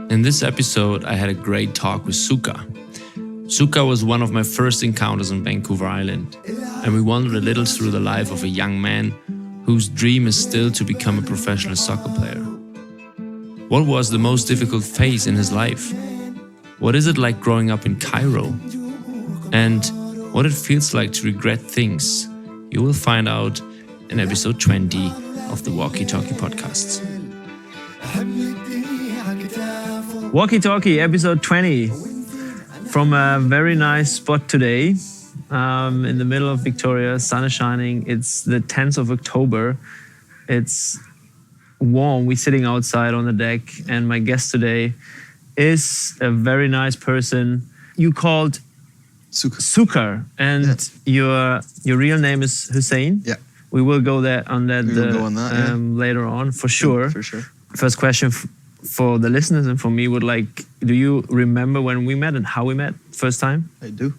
In this episode, I had a great talk with Suka. Suka was one of my first encounters on Vancouver Island, and we wandered a little through the life of a young man whose dream is still to become a professional soccer player. What was the most difficult phase in his life? What is it like growing up in Cairo? And what it feels like to regret things, you will find out in episode 20 of the WalkyTalkyPodcast. WalkyTalky, episode 20, from a very nice spot today, in the middle of Victoria. Sun is shining. It's the 10th of October. It's warm. We're sitting outside on the deck, and my guest today is a very nice person. You called Suka, and your real name is Hussein. Yeah, we will go there on that, later on for sure. Yeah, for sure. First question for the listeners and for me would do you remember when we met and how we met first time? I do.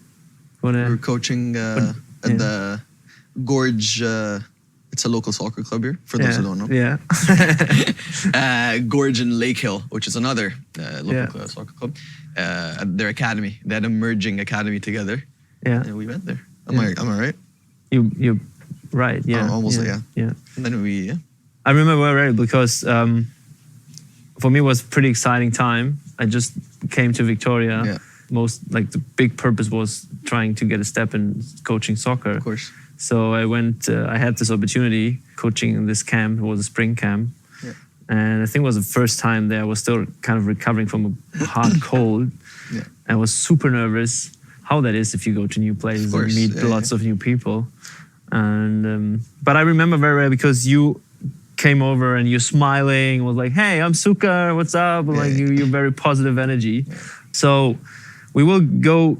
We were coaching at the Gorge. It's a local soccer club here, for those who don't know. Yeah. Gorge in Lake Hill, which is another local soccer club. Their academy. They had a merging academy together. Yeah. And we went there. Am I right? You're right, yeah. Almost, yeah. And then I remember very because for me it was a pretty exciting time. I just came to Victoria. Yeah. The big purpose was trying to get a step in coaching soccer. Of course. So I went, I had this opportunity coaching in this camp. It was a spring camp. Yeah. And I think it was the first time there. I was still kind of recovering from a hard cold. Yeah. And I was super nervous. How that is if you go to new places and meet lots of new people. And but I remember very well because you came over and you're smiling, was like, hey, I'm Suka, what's up? You're very positive energy. Yeah. So we will go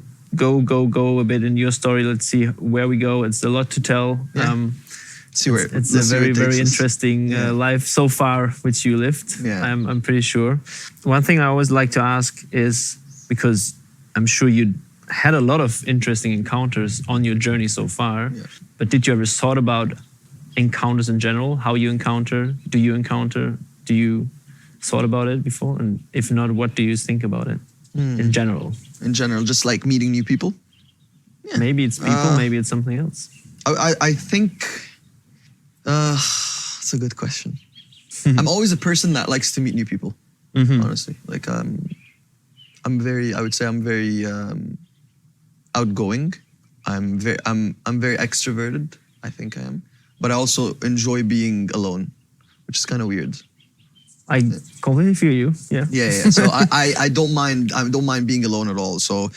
a bit in your story. Let's see where we go. It's a lot to tell. Yeah. It's a very interesting life so far which you lived. Yeah. I'm pretty sure. One thing I always like to ask is, because I'm sure you had a lot of interesting encounters on your journey so far, but did you ever thought about encounters in general? How you encounter? Do you encounter? Do you thought about it before? And if not, what do you think about it in general? In general, just like meeting new people? Yeah. Maybe it's people, maybe it's something else. I think it's a good question. I'm always a person that likes to meet new people, honestly. I'm very outgoing. I'm very extroverted, I think I am. But I also enjoy being alone, which is kind of weird. I completely feel you. Yeah. Yeah. So I don't mind. I don't mind being alone at all. So,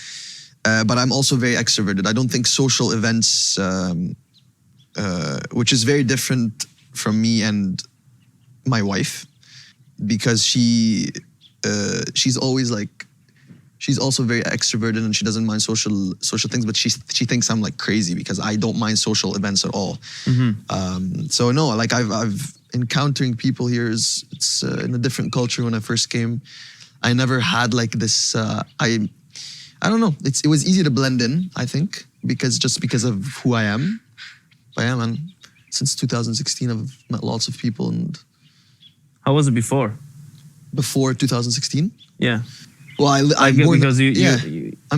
but I'm also very extroverted. I don't think social events, which is very different from me and my wife, because she's always she's also very extroverted and she doesn't mind social things, but she thinks I'm crazy because I don't mind social events at all. So no, I've encountering people here it's in a different culture. When I first came, I never had this. I don't know. It was easy to blend in, I think, because of who I am. And since 2016, I've met lots of people. And how was it before? Before 2016? Yeah. Well, I'm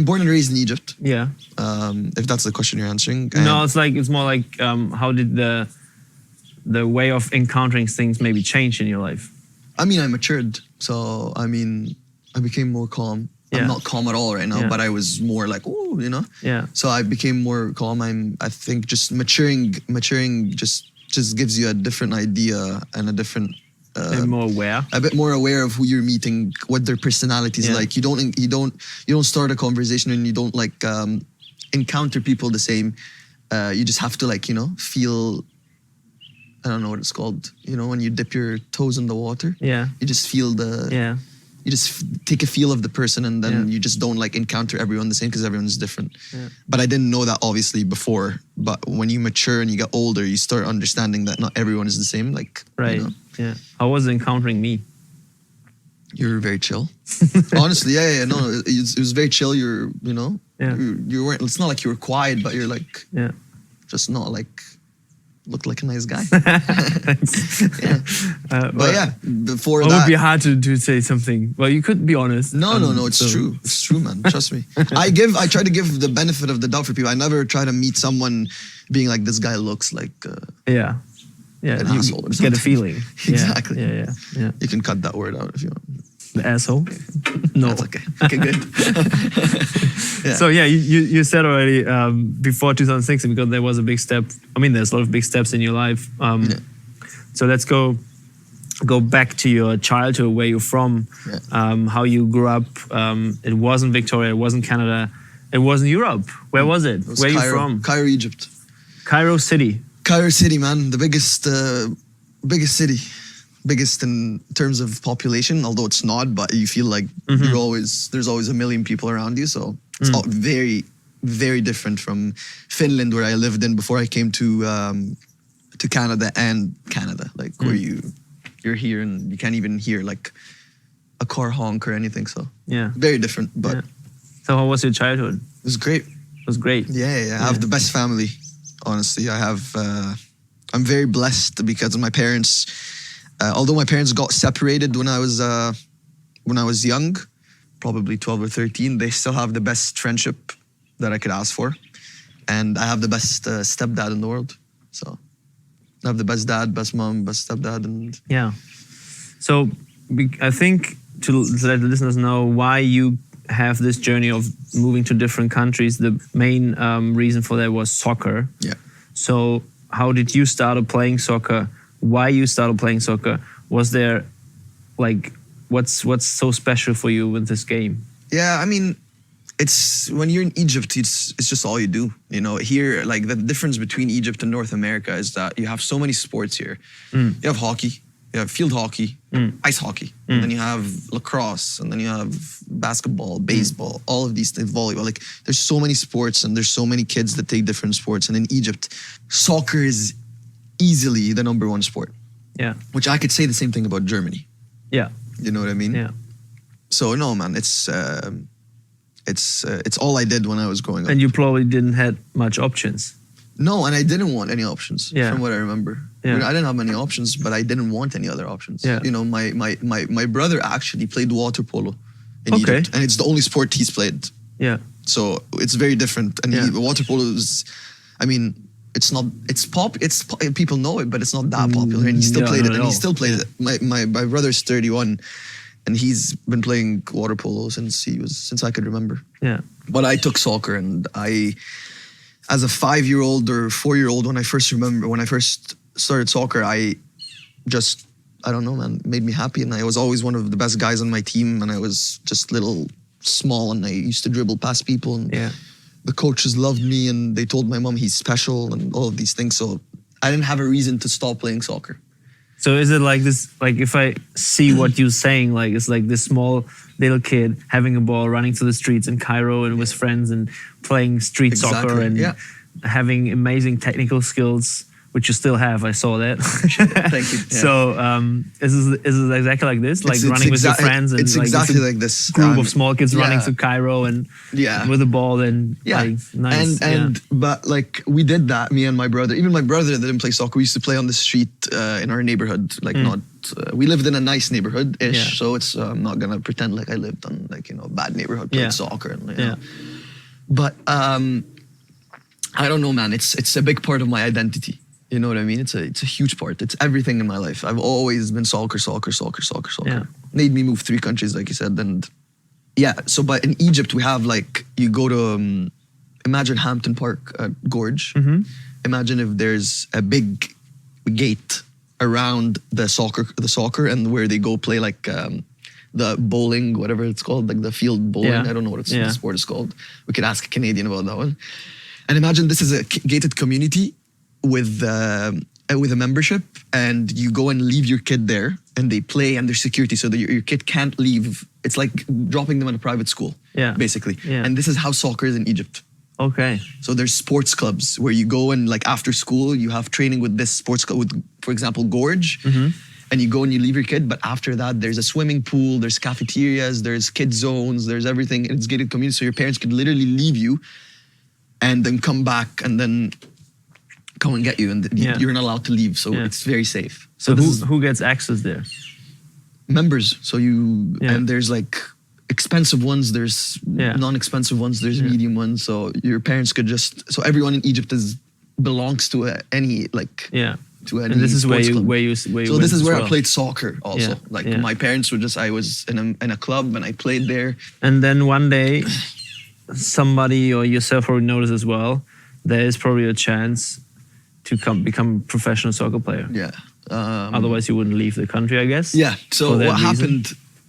born and raised in Egypt. Yeah. If that's the question you're answering. No, it's more how did the way of encountering things maybe change in your life? I matured. So, I became more calm. Yeah. I'm not calm at all right now, but I was more Yeah. So I became more calm. I think just maturing just gives you a different idea and a different... a bit more aware of who you're meeting, what their personality is like. You don't start a conversation and you don't encounter people the same. You just have to feel. I don't know what it's called. When you dip your toes in the water. Yeah. You just feel you just take a feel of the person, and then you just don't encounter everyone the same because everyone's different. Yeah. But I didn't know that obviously before. But when you mature and you get older, you start understanding that not everyone is the same. Right. Yeah. How was encountering me? You're very chill. Honestly, yeah. No, it was very chill. You weren't. It's not like you were quiet, but you're just not looked like a nice guy. Thanks. Yeah. But yeah, before it that. would be hard to say something. Well, you could be honest. No, it's true. It's true, man. Trust me. I try to give the benefit of the doubt for people. I never try to meet someone being like, this guy looks like yeah, an asshole or something. Get a feeling. Exactly. Yeah. You can cut that word out if you want. The asshole? No. That's okay. Okay, good. Yeah. So yeah, you said already before 2006, because there was a big step. I mean, there's a lot of big steps in your life. So let's go back to your childhood, where you're from, how you grew up. It wasn't Victoria, it wasn't Canada, it wasn't Europe. Where was it? Where are you from? Cairo, Egypt. Cairo City. Cairo City, man. The biggest city. Biggest in terms of population, although it's not, but you feel like there's always a million people around you. So it's all very, very different from Finland, where I lived in before I came to Canada. Like where you're here and you can't even hear like a car honk or anything. So very different. But so how was your childhood? It was great. It was great. Yeah. I have the best family. Honestly, I'm very blessed because of my parents. Although my parents got separated when I was young, probably 12 or 13, they still have the best friendship that I could ask for. And I have the best stepdad in the world. So I have the best dad, best mom, best stepdad. And yeah. So I think to let the listeners know why you have this journey of moving to different countries, the main reason for that was soccer. Yeah. So how did you start playing soccer? Why you started playing soccer? Was there like what's so special for you with this game? Yeah, I mean, it's when you're in Egypt, it's just all you do. You know, here, like the difference between Egypt and North America is that you have so many sports here. You have hockey, you have field hockey, ice hockey, and then you have lacrosse, and then you have basketball, baseball, all of these things, volleyball. Like there's so many sports and there's so many kids that take different sports. And in Egypt, soccer is easily the number one sport. Yeah. Which I could say the same thing about Germany. Yeah. You know what I mean? Yeah. So no, man, it's all I did when I was growing up. And you probably didn't have much options. No, and I didn't want any options from what I remember. Yeah. I didn't have many options, but I didn't want any other options. Yeah. You know, my brother actually played water polo in Egypt, and it's the only sport he's played. Yeah. So it's very different. And water polo is, I mean, people know it, but it's not that popular. And he still played it, and he still plays it. My brother's 31, and he's been playing water polo since I could remember. Yeah. But I took soccer, and as a 5-year-old or 4-year-old, when I first started soccer, I don't know, man, it made me happy. And I was always one of the best guys on my team, and I was just small, and I used to dribble past people, and the coaches loved me, and they told my mom he's special and all of these things. So I didn't have a reason to stop playing soccer. So is it like this, like if I see what you're saying, like it's like this small little kid having a ball, running through the streets in Cairo and with friends and playing street soccer and having amazing technical skills, which you still have. I saw that. Thank you. Yeah. So is it exactly like this? Like running with your friends? And it's exactly like this. Group of small kids running through Cairo and with a ball and like, nice. But like we did that, me and my brother. Even my brother didn't play soccer. We used to play on the street in our neighborhood. Like we lived in a nice neighborhood-ish. So it's, I'm not going to pretend like I lived on like, a bad neighborhood, played soccer. And, you know. But I don't know, man. It's a big part of my identity. You know what I mean? It's a huge part. It's everything in my life. I've always been soccer. Yeah. Made me move 3 countries, like you said. And but in Egypt, we have like, you go to, imagine Hampton Park Gorge. Imagine if there's a big gate around the soccer and where they go play like the bowling, whatever it's called, like the field bowling. I don't know what the sport is called. We could ask a Canadian about that one. And imagine this is a gated community with a membership, and you go and leave your kid there, and they play, and there's security, so that your kid can't leave. It's like dropping them at a private school, basically. Yeah. And this is how soccer is in Egypt. Okay. So there's sports clubs where you go and like after school, you have training with this sports club, with, for example, Gorge, and you go and you leave your kid. But after that, there's a swimming pool, there's cafeterias, there's kid zones, there's everything. It's gated community, so your parents could literally leave you and then come back and then come and get you, and you're not allowed to leave. So it's very safe. So who gets access there? Members. So and there's like expensive ones, there's non-expensive ones, there's medium ones. So your parents could so everyone in Egypt belongs to any like to any. And this is where you So this is where I played soccer also. My parents were I was in a club and I played there. And then one day, somebody or yourself probably noticed as well, there is probably a chance to become a professional soccer player. Yeah. Otherwise, you wouldn't leave the country, I guess. Yeah. So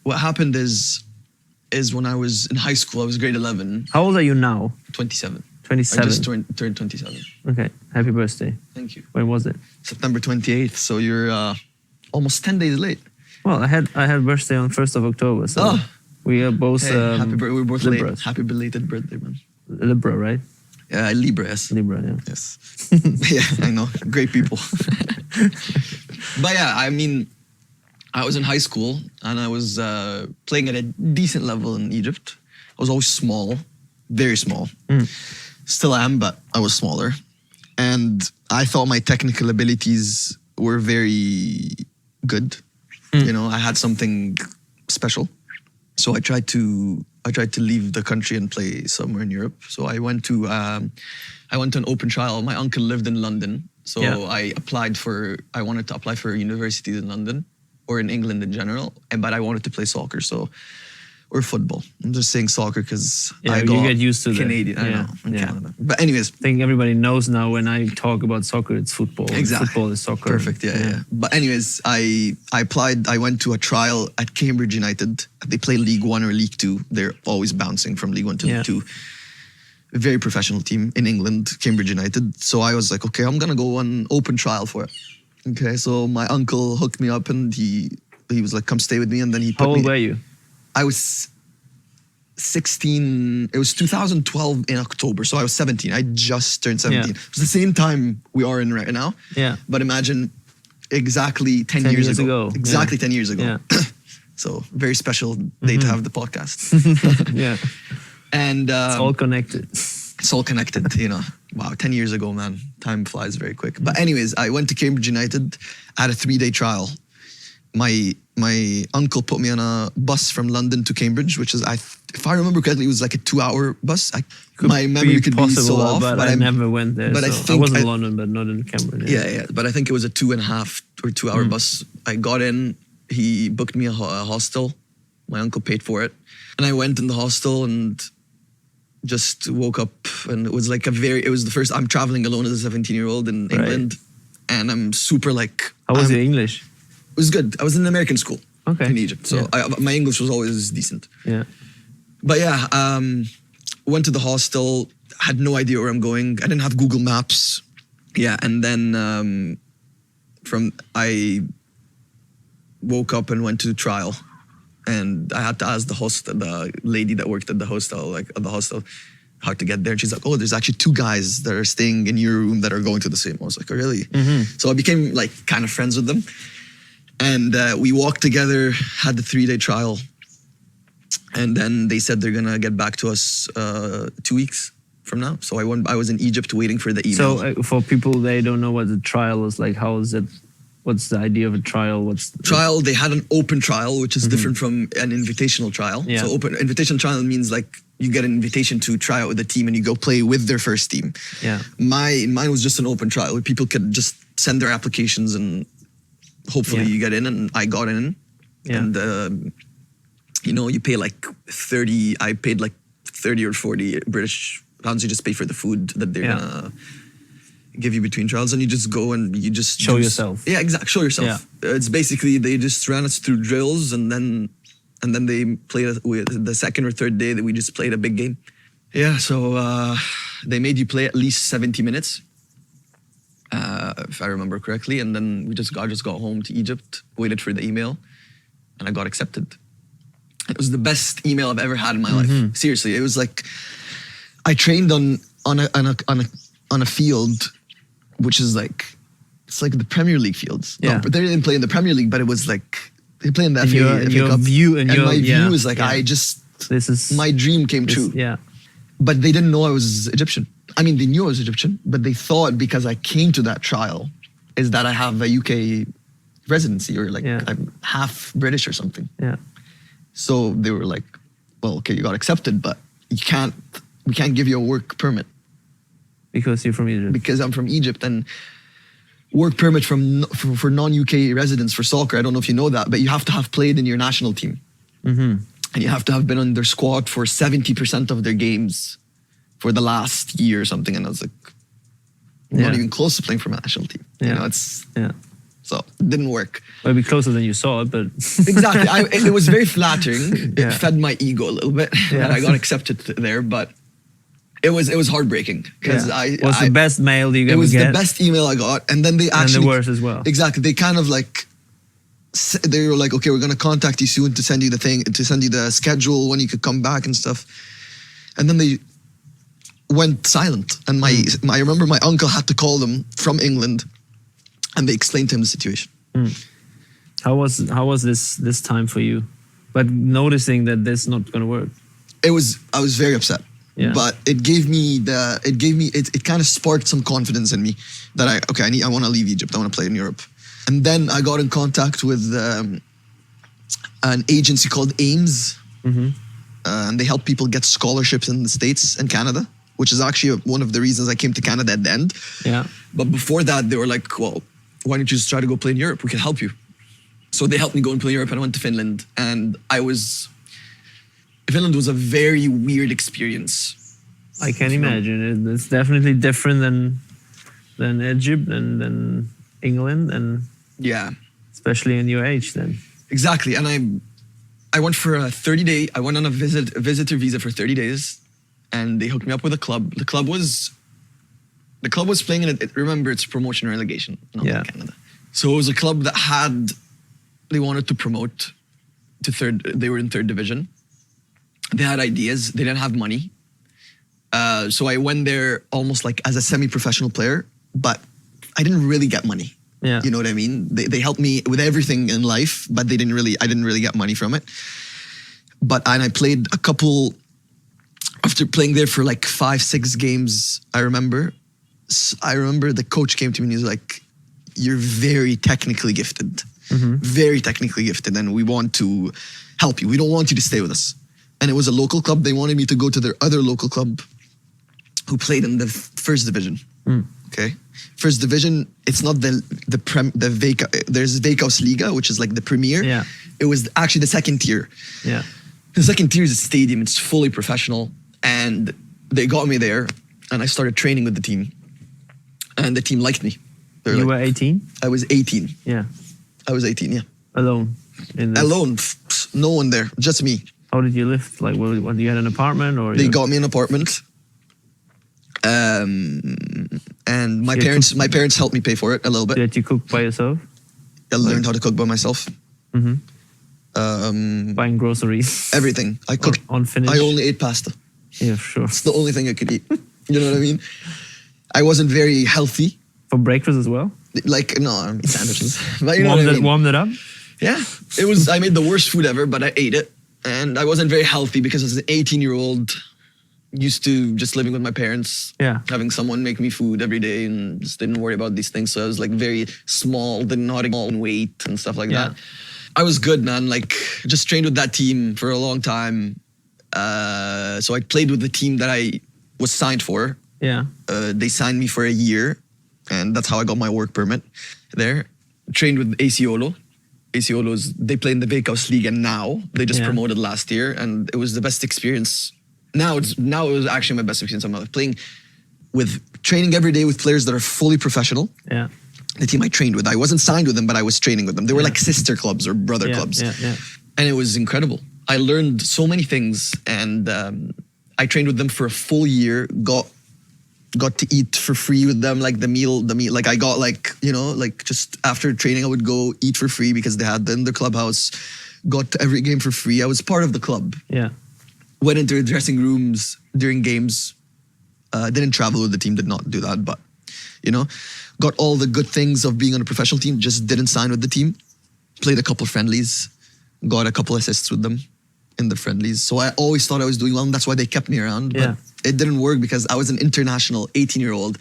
what happened is when I was in high school, I was grade 11. How old are you now? 27. 27. I just turned 27. Okay. Happy birthday. Thank you. When was it? September 28th. So you're almost 10 days late. Well, I had birthday on 1st of October. So we are both we're both Libras. late. Happy belated birthday, man. Libra, right? Yeah, Libra, yes. Libra, yeah. Yes. Yeah, I know. Great people. But yeah, I mean, I was in high school and I was playing at a decent level in Egypt. I was always small, very small. Still am, but I was smaller. And I thought my technical abilities were very good. You know, I had something special. So I tried to leave the country and play somewhere in Europe. So I went to an open trial. My uncle lived in London. So I wanted to apply for universities in London or in England in general. But I wanted to play soccer. Or football. I'm just saying soccer because you get used to Canadian. I know, in Canada. But anyways, I think everybody knows now when I talk about soccer, it's football. Exactly. Football is soccer. Perfect. Yeah. But anyways, I applied. I went to a trial at Cambridge United. They play League One or League Two. They're always bouncing from League One to League Two. A very professional team in England, Cambridge United. So I was like, okay, I'm gonna go on open trial for it. Okay. So my uncle hooked me up and he was like, come stay with me. And then he put me. How old were you? I was 16. It was 2012 in October, so I was 17. I just turned 17. It was the same time we are in right now. Yeah. But imagine exactly 10 years ago. Exactly 10 years ago. Yeah. So very special day to have the podcast. Yeah. And it's all connected. It's all connected, you know. Wow, 10 years ago, man. Time flies very quick. But anyways, I went to Cambridge United. I had a 3-day trial. My uncle put me on a bus from London to Cambridge, which is, if I remember correctly, it was like a 2-hour bus. My memory could be so off. But I never went there. But I was in London, but not in Cambridge. Yeah. But I think it was a 2.5 or 2-hour bus. I got in, he booked me a hostel. My uncle paid for it. And I went in the hostel and just woke up, and it was like it was the first, I'm traveling alone as a 17-year-old in England. And I'm super like... How was your English? It was good. I was in an American school in Egypt. So my English was always decent. Yeah. But went to the hostel, had no idea where I'm going. I didn't have Google Maps. Yeah, and then I woke up and went to trial. And I had to ask the lady that worked at the hostel, how to get there. And she's like, oh, there's actually 2 guys that are staying in your room that are going to the same. I was like, oh, really? So I became like kind of friends with them. And we walked together, had the 3-day trial. And then they said they're going to get back to us 2 weeks from now. So I was in Egypt waiting for the email. So for people, they don't know what the trial is like. How is it? What's the idea of a trial? Trial, they had an open trial, which is different from an invitational trial. Yeah. So invitational trial means like you get an invitation to try out with the team and you go play with their first team. Yeah. Mine was just an open trial where people could just send their applications and hopefully you get in, and I got in. Yeah. And, you pay like 30, I paid like 30 or 40 British pounds. You just pay for the food that they're going to give you between trials, and you just go and you just show yourself. Yeah, exactly. Show yourself. Yeah. It's basically, they just ran us through drills, and then they played the second or third day that we just played a big game. Yeah, so they made you play at least 70 minutes. If I remember correctly, and then I just got home to Egypt, waited for the email, and I got accepted. It was the best email I've ever had in my life. Seriously, it was like I trained on a field, which is like, it's like the Premier League fields. Yeah. No, but they didn't play in the Premier League, but it was like they play in the FA my Cup. view is like my dream came true. Yeah. But they didn't know I was Egyptian. I mean, they knew I was Egyptian, but they thought because I came to that trial is that I have a UK residency or like I'm half British or something. Yeah. So they were like, well, okay, you got accepted, but we can't give you a work permit. Because you're from Egypt. Because I'm from Egypt, and work permit for non-UK residents for soccer, I don't know if you know that, but you have to have played in your national team. Mm-hmm. And you have to have been on their squad for 70% of their games for the last year or something. And I was like, not even close to playing for my national team. Yeah. You know, so it didn't work. Well, it'd be closer than you saw it, but... Exactly. It was very flattering. It fed my ego a little bit that I got accepted there, but it was heartbreaking because was the best mail you ever get. It was the best email I got, and then they actually... And the worst as well. Exactly. They kind of like... They were like, okay, we're going to contact you soon to send you the schedule when you could come back and stuff. And then they went silent. And I remember my uncle had to call them from England, and they explained to him the situation. How was this time for you? But noticing that this is not going to work. I was very upset. Yeah. But it kind of sparked some confidence in me that I want to leave Egypt. I want to play in Europe. And then I got in contact with an agency called AIMS. Mm-hmm. And they help people get scholarships in the States and Canada, which is actually one of the reasons I came to Canada at the end. Yeah. But before that, they were like, well, why don't you just try to go play in Europe? We can help you. So they helped me go and play in Europe, and I went to Finland. And Finland was a very weird experience. I can imagine. It's definitely different than Egypt and than England, and especially in your age then. Exactly. And I went for a 30-day, I went on a visitor visa for 30 days, and they hooked me up with a club. The club was playing in it. Remember, it's promotion relegation, not in Canada. So it was a club that they wanted to promote to third. They were in third division. They had ideas. They didn't have money. So I went there almost like as a semi-professional player, but I didn't really get money. Yeah. You know what I mean? They helped me with everything in life, but I didn't really get money from it. And I played a couple, after playing there for like 5-6 games, I remember the coach came to me and he was like, you're very technically gifted. Mm-hmm. Very technically gifted, and we want to help you. We don't want you to stay with us. And it was a local club. They wanted me to go to their other local club who played in the first division. Okay. First division, it's not there's Veikkausliiga, which is like the premier. Yeah. It was actually the second tier. Yeah. The second tier is a stadium. It's fully professional. And they got me there, and I started training with the team. And the team liked me. You were 18? I was 18. Yeah. I was 18, yeah. Alone? Alone. No one there. Just me. How did you live? Like, what, you had an apartment? Or they got me an apartment. And my parents helped me pay for it a little bit. Did you cook by yourself? I learned how to cook by myself. Mm-hmm. Buying groceries. Everything. I cooked. Unfinished. I only ate pasta. Yeah, sure. It's the only thing I could eat. You know what I mean? I wasn't very healthy. For breakfast as well? Like, no, I mean sandwiches. But you know what I mean? Warmed it up? Yeah. I made the worst food ever, but I ate it. And I wasn't very healthy because as an 18-year-old, used to just living with my parents, having someone make me food every day, and just didn't worry about these things. So I was like very small, didn't know how to gain weight and stuff like that. I was good, man. Like, just trained with that team for a long time. So I played with the team that I was signed for. Yeah. They signed me for a year, and that's how I got my work permit there. Trained with AC Oulu's, they play in the Veikkausliiga now. They just promoted last year, and it was the best experience. Now it was actually my best experience of my life. Training every day with players that are fully professional. Yeah. The team I trained with, I wasn't signed with them, but I was training with them. They were like sister clubs or brother clubs. Yeah. And it was incredible. I learned so many things, and I trained with them for a full year, got to eat for free with them, like the meal, like I got just after training, I would go eat for free because they had them in the clubhouse, got to every game for free. I was part of the club. Yeah. Went into the dressing rooms during games. Didn't travel with the team, did not do that, but, got all the good things of being on a professional team, just didn't sign with the team. Played a couple friendlies, got a couple assists with them. in the friendlies. So I always thought I was doing well, and that's why they kept me around. But it didn't work because I was an international 18-year-old.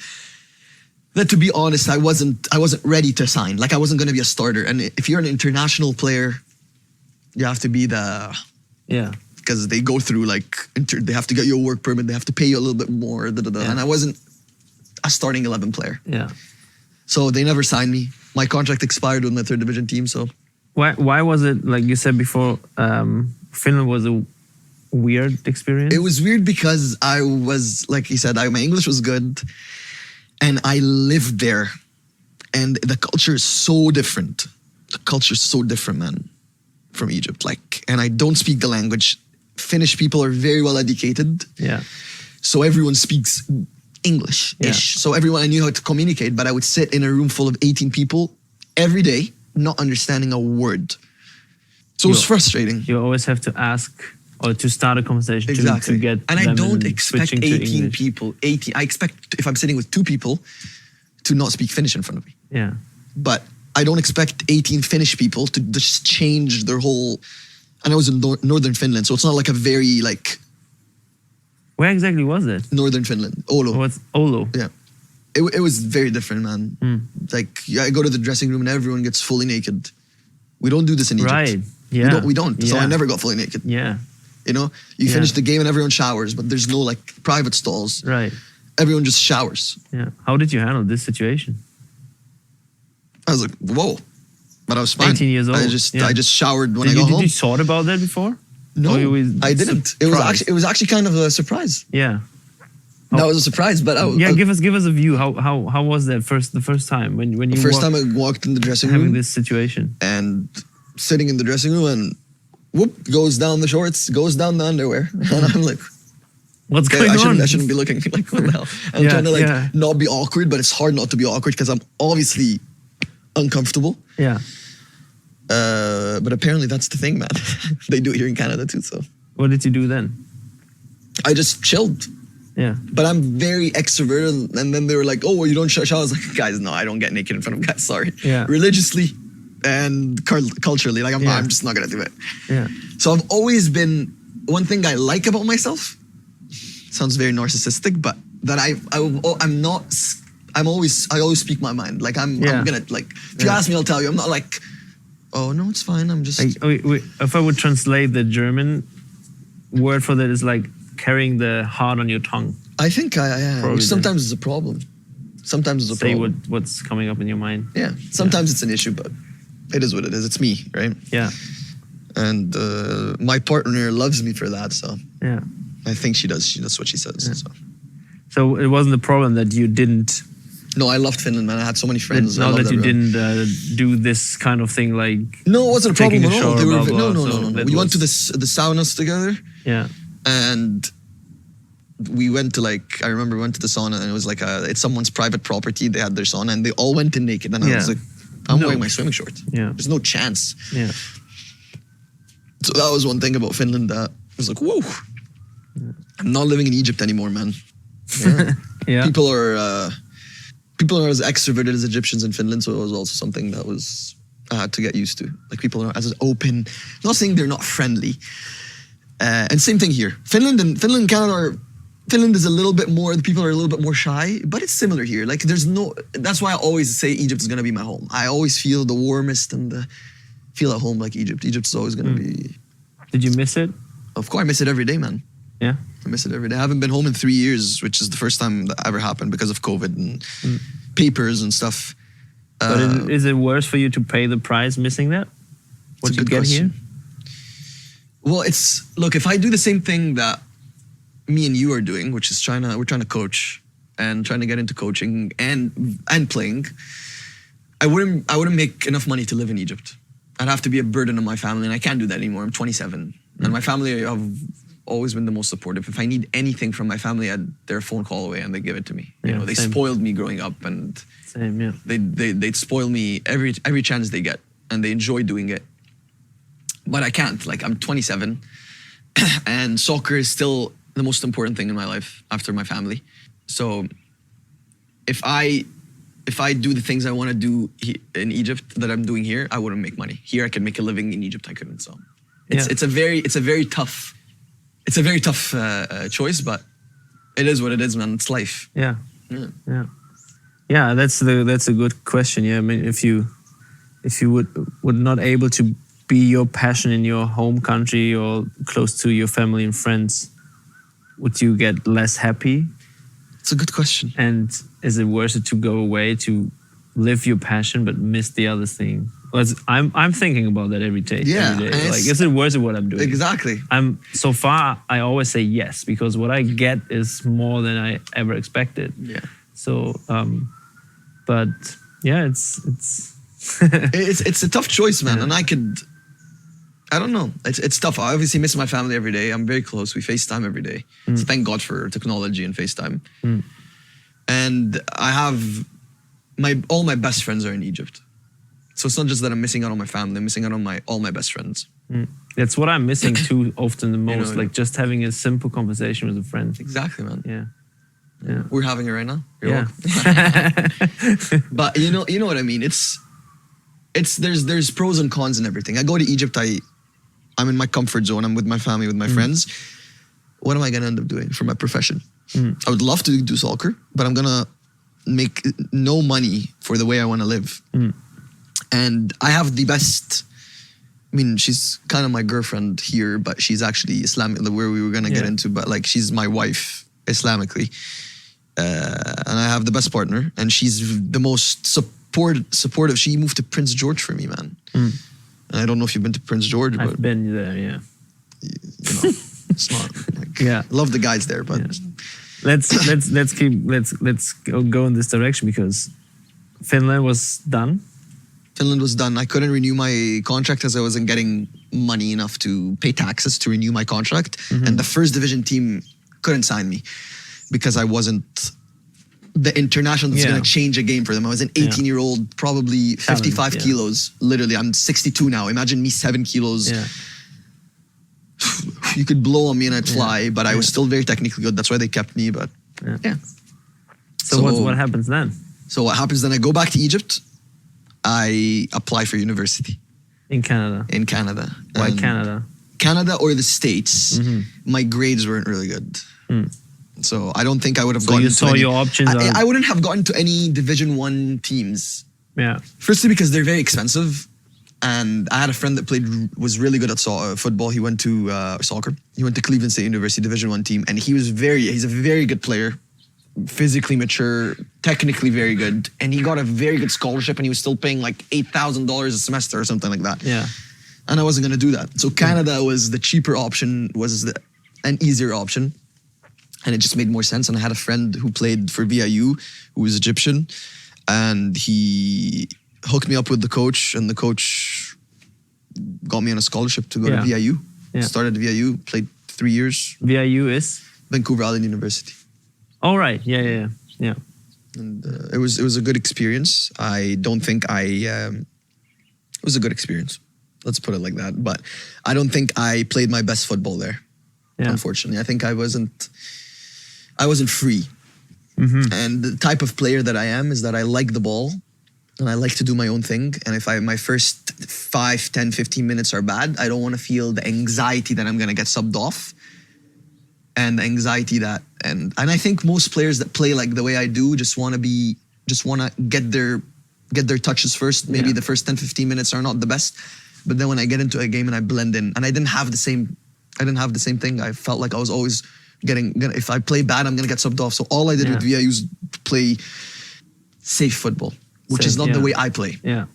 That, to be honest, I wasn't ready to sign. Like, I wasn't going to be a starter. And if you're an international player, you have to be because they go through like, they have to get you a work permit. They have to pay you a little bit more. And I wasn't a starting 11 player. Yeah. So they never signed me. My contract expired with my third division team. So why was it, like you said before, Finland was a weird experience? it was weird because I was, like you said, my English was good. And I lived there, and the culture is so different. The culture is so different, man, from Egypt. Like, and I don't speak the language. Finnish people are very well educated. Yeah. So everyone speaks English-ish. Yeah. So I knew how to communicate, but I would sit in a room full of 18 people every day, not understanding a word. So it was frustrating. You always have to ask or to start a conversation to get and I them don't expect switching to 18 English. people. I expect, if I'm sitting with 2 people, to not speak Finnish in front of me. Yeah. But I don't expect 18 Finnish people to just change their whole. And I was in northern Finland, so it's not like a very like. Where exactly was it? Northern Finland, Oulu. What's Oulu? Yeah, it was very different, man. Like, I go to the dressing room and everyone gets fully naked. We don't do this in Egypt. Right. Yeah. We don't. So Yeah. I never got fully naked. Yeah. You know, you finish the game and everyone showers, but there's no like private stalls. Right. Everyone just showers. Yeah. How did you handle this situation? I was like, whoa. But I was fine. 18 years old. I just showered when I got Did home. you thought about that before? No, Or you were I didn't. surprised? It was actually kind of a surprise. Yeah. That was a surprise, but give us a view. How was that the first time when you the first time I walked in the dressing room, having this situation and sitting in the dressing room, and whoop, goes down the shorts, goes down the underwear, and I'm like, what's okay, going on? I shouldn't be looking like, what the hell? I'm trying to not be awkward, but it's hard not to be awkward because I'm obviously uncomfortable. Yeah. But apparently that's the thing, man. They do it here in Canada too. So What did you do then? I just chilled. Yeah. But I'm very extroverted, and then they were like, "Oh, well, you don't shower." I was like, "Guys, no, I don't get naked in front of guys. Sorry." Yeah. Religiously and culturally, like I'm just not gonna do it. Yeah. So I've always been, one thing I like about myself, sounds very narcissistic, but that I always speak my mind. Like I'm gonna, like, if you ask me, I'll tell you. I'm not like, oh no, it's fine. I'm just. If I would translate the German word for that is like carrying the heart on your tongue. I think I am. Which sometimes is a problem. Sometimes it's a problem. Say what's coming up in your mind. Yeah. Sometimes it's an issue, but it is what it is. It's me, right? Yeah. And my partner loves me for that, so yeah, I think she does. That's what she says. Yeah. So it wasn't a problem that you didn't. No, I loved Finland, man. I had so many friends. Now that you didn't do this kind of thing, like no, it wasn't a problem at all. No. We went to the saunas together. Yeah. And we went to, like, I remember we went to the sauna, and it was like it's someone's private property. They had their sauna, and they all went in naked. And I was like, I'm wearing my swimming shorts. Yeah. There's no chance. Yeah. So that was one thing about Finland that I was like, whoa. Yeah. I'm not living in Egypt anymore, man. Yeah. Yeah. People are as extroverted as Egyptians in Finland, so it was also something that I had to get used to. Like, people are as open. I'm not saying they're not friendly. And same thing here. Finland and Canada Finland is a little bit more, the people are a little bit more shy, but it's similar here. Like, that's why I always say Egypt is going to be my home. I always feel the warmest and feel at home like Egypt. Egypt is always going to be. Did you miss it? Of course, I miss it every day, man. Yeah. I miss it every day. I haven't been home in 3 years, which is the first time that ever happened because of COVID and papers and stuff. But is it worse for you to pay the price missing that? What you get question. Here? Well, look, if I do the same thing that me and you are doing, which is we're trying to coach and trying to get into coaching and playing, I wouldn't make enough money to live in Egypt. I'd have to be a burden on my family, and I can't do that anymore. I'm 27, and my family have always been the most supportive. If I need anything from my family, they're a phone call away and they give it to me. They spoiled me growing up, and they'd spoil me every chance they get, and they enjoy doing it. But I can't. Like, I'm 27, and soccer is still the most important thing in my life after my family. So if I do the things I want to do in Egypt that I'm doing here, I wouldn't make money. Here I can make a living. In Egypt I couldn't. So It's a very tough choice, but it is what it is, man. It's life. Yeah. That's a good question. Yeah, I mean, if you would not able to be your passion in your home country or close to your family and friends, would you get less happy? It's a good question. And is it worth it to go away to live your passion but miss the other thing? I'm thinking about that every day. Yeah, every day. Like, is it worth it what I'm doing? Exactly. So far I always say yes, because what I get is more than I ever expected. Yeah. So, but yeah, it's it's a tough choice, man. And I don't know. It's tough. I obviously miss my family every day. I'm very close. We FaceTime every day. So thank God for technology and FaceTime. And I have all my best friends are in Egypt. So it's not just that I'm missing out on my family. I'm missing out on all my best friends. That's what I'm missing too often the most. You know, like just having a simple conversation with a friend. Exactly, man. Yeah. We're having it right now. You're Yeah. welcome. But you know what I mean. There's pros and cons and everything. I go to Egypt. I'm in my comfort zone. I'm with my family, with my friends. What am I gonna end up doing for my profession? I would love to do soccer, but I'm gonna make no money for the way I want to live. And I have the best. I mean, she's kind of my girlfriend here, but she's actually Islamic, where we were gonna get into. But like, she's my wife Islamically, and I have the best partner, and she's the most supportive. She moved to Prince George for me, man. And I don't know if you've been to Prince George, but I've been there. Yeah. You know, it's not. Like, love the guys there, but let's go in this direction, because Finland was done. Finland was done. I couldn't renew my contract as I wasn't getting money enough to pay taxes to renew my contract. And the first division team couldn't sign me because I wasn't the international that's going to change a game for them. I was an 18-year-old, probably 55 kilos. Literally, I'm 62 now. Imagine me 7 kilos. Yeah. You could blow on me and I'd fly, but I was still very technically good. That's why they kept me. But So what happens then? So what happens then? I go back to Egypt. I apply for university. In Canada? In Canada. Why Canada? Canada or the States. My grades weren't really good. So I don't think I would have gotten you saw your options. I wouldn't have gotten to any Division 1 teams. Yeah. Firstly, because they're very expensive. And I had a friend that was really good at football. He went to soccer. He went to Cleveland State University, Division 1 team. And he's a very good player. Physically mature, technically very good. And he got a very good scholarship, and he was still paying like $8,000 a semester or something like that. Yeah. And I wasn't going to do that. So Canada was the cheaper option, an easier option. And it just made more sense. And I had a friend who played for VIU, who was Egyptian. And he hooked me up with the coach. And the coach got me on a scholarship to go to VIU. Yeah. Started at VIU, played 3 years. VIU is? Vancouver Island University. Oh, right. Yeah. And it was a good experience. I don't think it was a good experience. Let's put it like that. But I don't think I played my best football there. Yeah. Unfortunately, I think I wasn't free. And the type of player that I am is that I like the ball and I like to do my own thing. And if my first 5, 10, 15 minutes are bad, I don't want to feel the anxiety that I'm going to get subbed off. And the anxiety and I think most players that play like the way I do just want to get their touches first. Maybe the first 10, 15 minutes are not the best. But then when I get into a game and I blend in, and I didn't have the same thing. I felt like I was always if I play bad, I'm going to get subbed off. So all I did with VIU was play safe football, which is not the way I play. Yeah.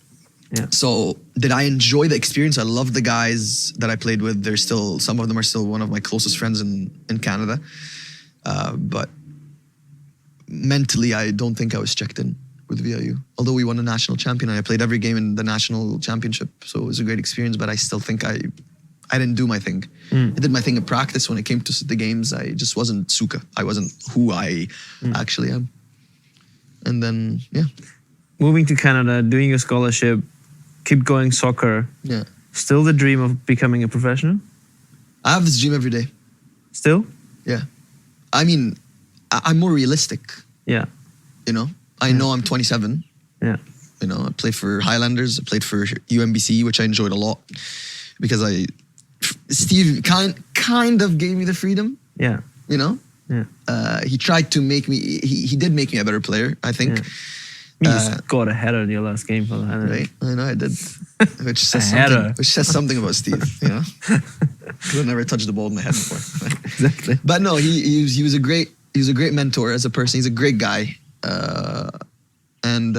So did I enjoy the experience? I love the guys that I played with. Some of them are still one of my closest friends in Canada. But mentally, I don't think I was checked in with VIU. Although we won a national champion, and I played every game in the national championship. So it was a great experience, but I still think I didn't do my thing. I did my thing in practice. When it came to the games, I just wasn't Suka. I wasn't who I actually am. And then, moving to Canada, doing your scholarship, keep going soccer. Yeah. Still the dream of becoming a professional? I have this dream every day. Still? Yeah. I mean, I'm more realistic. Yeah. You know? I know I'm 27. Yeah. You know, I played for Highlanders. I played for UMBC, which I enjoyed a lot. Because Steve kind of gave me the freedom, Yeah. you know? Yeah. He tried to make me, he did make me a better player, I think. Yeah. You just got a header in your last game for that. Right? I know I did. Which Header. says something about Steve, you know? I've never touched the ball in my head before. Exactly. But no, he was a great mentor as a person. He's a great guy. And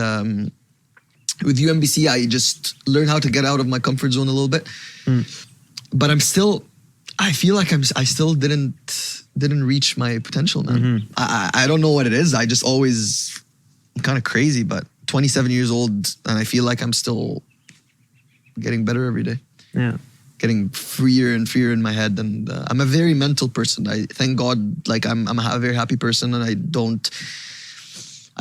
with UMBC, I just learned how to get out of my comfort zone a little bit. But I feel like I still didn't reach my potential, man. I don't know what it is. I just always, I'm kind of crazy, but 27 years old, and I feel like I'm still getting better every day. Yeah. Getting freer and freer in my head, and I'm a very mental person. I thank God, like I'm a very happy person, and I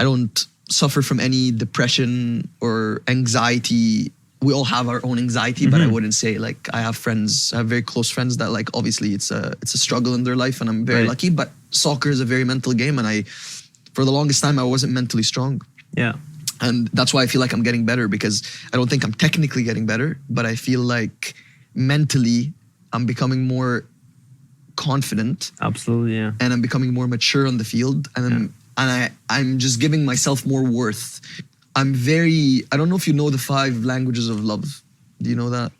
don't suffer from any depression or anxiety. We all have our own anxiety, but I wouldn't say like I have very close friends that like obviously it's a struggle in their life, and I'm very lucky. But soccer is a very mental game, and for the longest time I wasn't mentally strong. Yeah. And that's why I feel like I'm getting better, because I don't think I'm technically getting better, but I feel like mentally I'm becoming more confident. Absolutely, yeah. And I'm becoming more mature on the field, and I'm just giving myself more worth. I don't know if you know the 5 languages of love. Do you know that?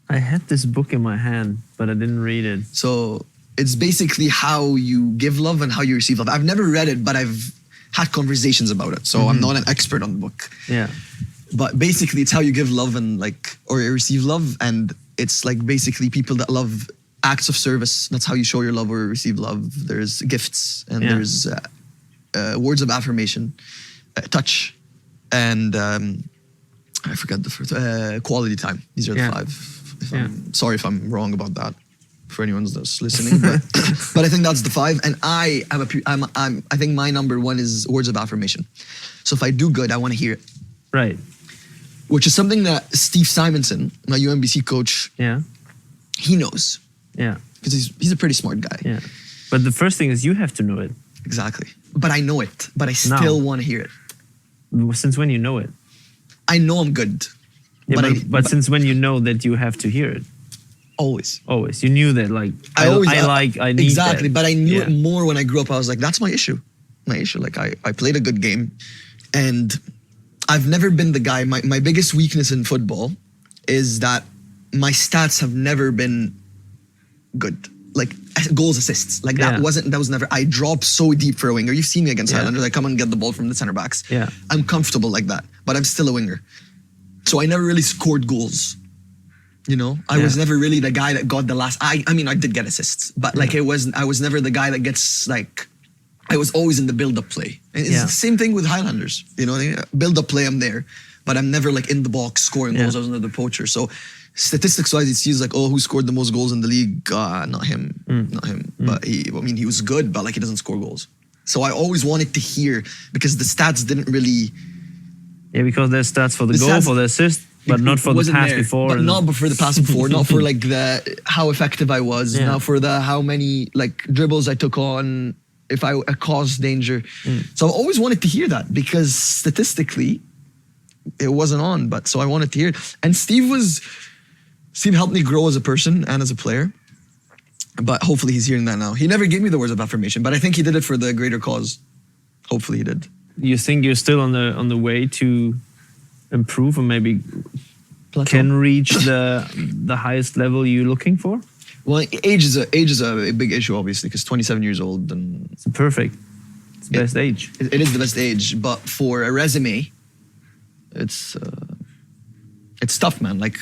I had this book in my hand, but I didn't read it. So it's basically how you give love and how you receive love. I've never read it, but I've had conversations about it. So I'm not an expert on the book. Yeah. But basically it's how you give love or you receive love. And it's like basically people that love acts of service. That's how you show your love or receive love. There's gifts, and there's words of affirmation, touch, and I forgot the first, quality time. These are the 5. I'm sorry if I'm wrong about that for anyone that's listening, but I think that's the 5. And I think my number 1 is words of affirmation. So if I do good, I want to hear it. Right. Which is something that Steve Simonson, my UMBC coach, he knows. Yeah. Because he's a pretty smart guy. Yeah. But the first thing is you have to know it. Exactly. But I know it, but I still want to hear it. Since when you know it? I know I'm good. Yeah, but since when you know that you have to hear it? Always. Always. You knew that, like, I need exactly, that. but I knew it more when I grew up. I was like, that's my issue. Like, I played a good game, and I've never been the guy. My biggest weakness in football is that my stats have never been good. Like goals, assists. Like that was never, I dropped so deep for a winger. You've seen me against Highlanders. I come and get the ball from the center backs. Yeah. I'm comfortable like that, but I'm still a winger. So I never really scored goals. You know, I was never really the guy that got the last. I mean, I did get assists, but like I was never the guy that gets like. I was always in the build-up play. And it's the same thing with Highlanders. You know, build-up play, I'm there, but I'm never like in the box scoring goals. I was another poacher. So statistics-wise, it seems like, oh, who scored the most goals in the league? Not him, not him. But he was good, but like he doesn't score goals. So I always wanted to hear, because the stats didn't really. Yeah, because there's stats for the goal, for the assist. But not for the pass before. But not for the pass before, not for like how effective I was, not for how many like dribbles I took on, if I caused danger. So I always wanted to hear that, because statistically it wasn't on, but so I wanted to hear it. And Steve helped me grow as a person and as a player, but hopefully he's hearing that now. He never gave me the words of affirmation, but I think he did it for the greater cause. Hopefully he did. You think you're still on the way to improve, or maybe can reach the highest level you're looking for? Well, age is a big issue, obviously, because 27 years old, and it's perfect. It's the best age. It is the best age, but for a resume, it's tough, man. Like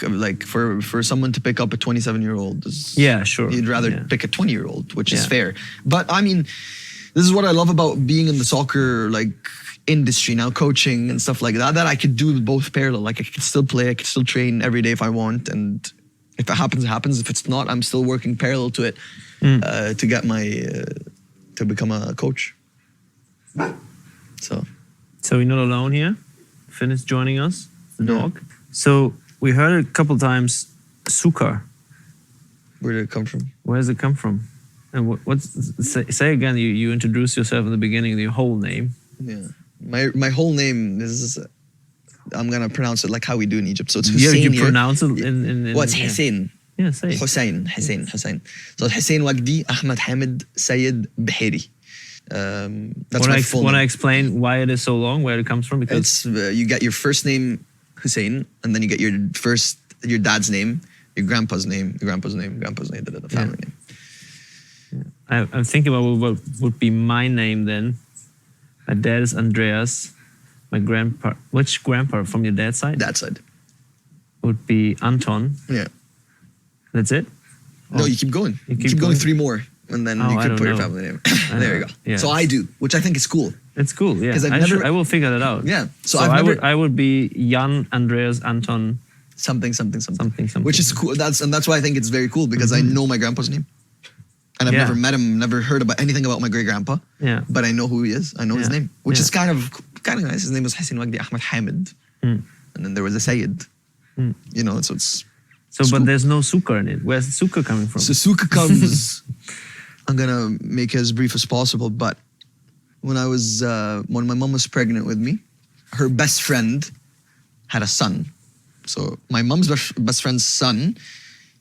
for someone to pick up a 27-year-old, sure. You'd rather pick a 20-year-old, which is fair. But I mean, this is what I love about being in the soccer industry now, coaching and stuff like that I could do both parallel. Like I could still play, I could still train every day if I want, and if it happens, it happens. If it's not, I'm still working parallel to it to get to become a coach. So you're not alone here. Finn is joining us, the dog. So we heard a couple times Suka. Where did it come from? Where does it come from? And say again, you introduced yourself in the beginning, your whole name. Yeah. My whole name is, I'm gonna pronounce it like how we do in Egypt. So it's Hussein. You pronounce it in well, it's Hussein. Yeah, say it. Hussein. So Hussein Wagdi Ahmed Hamid Sayed Bahiri. That's my full Want to name. explain why it is so long, where it comes from? Because It's you get your first name Hussein, and then you get your dad's name, your grandpa's name, the family name. I'm thinking about what would be my name then. My dad is Andreas. My grandpa, which grandpa from your dad's side? That side. Would be Anton. Yeah. That's it? No, you keep going. You You keep keep going going? 3 more, and then Oh, you I can don't put your know. family name. I There you know. go. Yeah. So I do, which I think is cool. It's cool, yeah. 'Cause I've never- I will figure that out. Yeah. So I I've would never I would be Jan, Andreas, Anton. something. Something. Which is cool. That's why I think it's very cool because I know my grandpa's name, and I've Yeah. never met him, never heard about anything about my great grandpa. Yeah. But I know who he is. I know his Yeah. name, which Yeah. is kind of nice. His name was Hussein Wagdi Ahmed Hamid, Mm. and then there was a Sayed. You know, so it's So, but there's no Suka in it. Where's Suka coming from? so Suka comes. I'm gonna make it as brief as possible, but when my mom was pregnant with me, her best friend had a son. So my mom's best friend's son,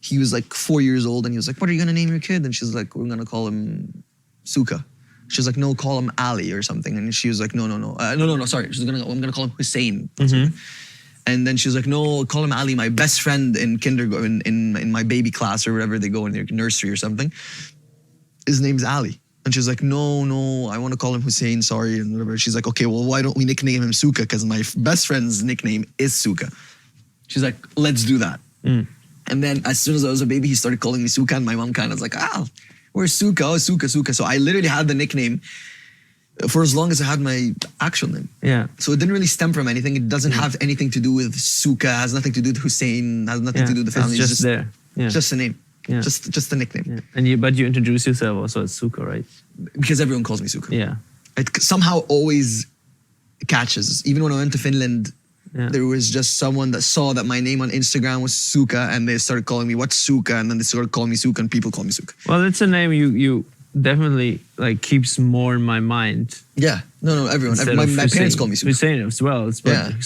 he was like 4 years old, and he was like, "What are you gonna name your kid?" And she's like, "We're gonna call him Suka." She's like, "No, call him Ali or something." And she was like, "No, sorry. I'm gonna call him Hussein." And then she was like, "No, call him Ali. My best friend in kindergarten, in my baby class or wherever they go in their nursery or something, his name's Ali." And she's like, "No, I want to call him Hussein. Sorry," and whatever. She's like, "Okay, well, why don't we nickname him Suka? Because my best friend's nickname is Suka." She's like, "Let's do that." And then as soon as I was a baby, he started calling me Suka, and my mom kind of was like, "Where's Suka? Oh, Suka." So I literally had the nickname for as long as I had my actual name. Yeah. So it didn't really stem from anything. It doesn't have anything to do with Suka. Has nothing to do with Hussein. Has nothing to do with the family. It's just there. Yeah. Just a name. Yeah. Just a nickname. Yeah. And but you introduce yourself also as Suka, right? Because everyone calls me Suka. Yeah. It somehow always catches. Even when I went to Finland, there was just someone that saw that my name on Instagram was Suka, and they started calling me, "What's Suka?" And then they started calling me Suka, and people call me Suka. Well, it's a name you definitely like keeps more in my mind. Yeah. No, everyone. Instead My of parents Hussein. call me Suka. Hussein as well. It's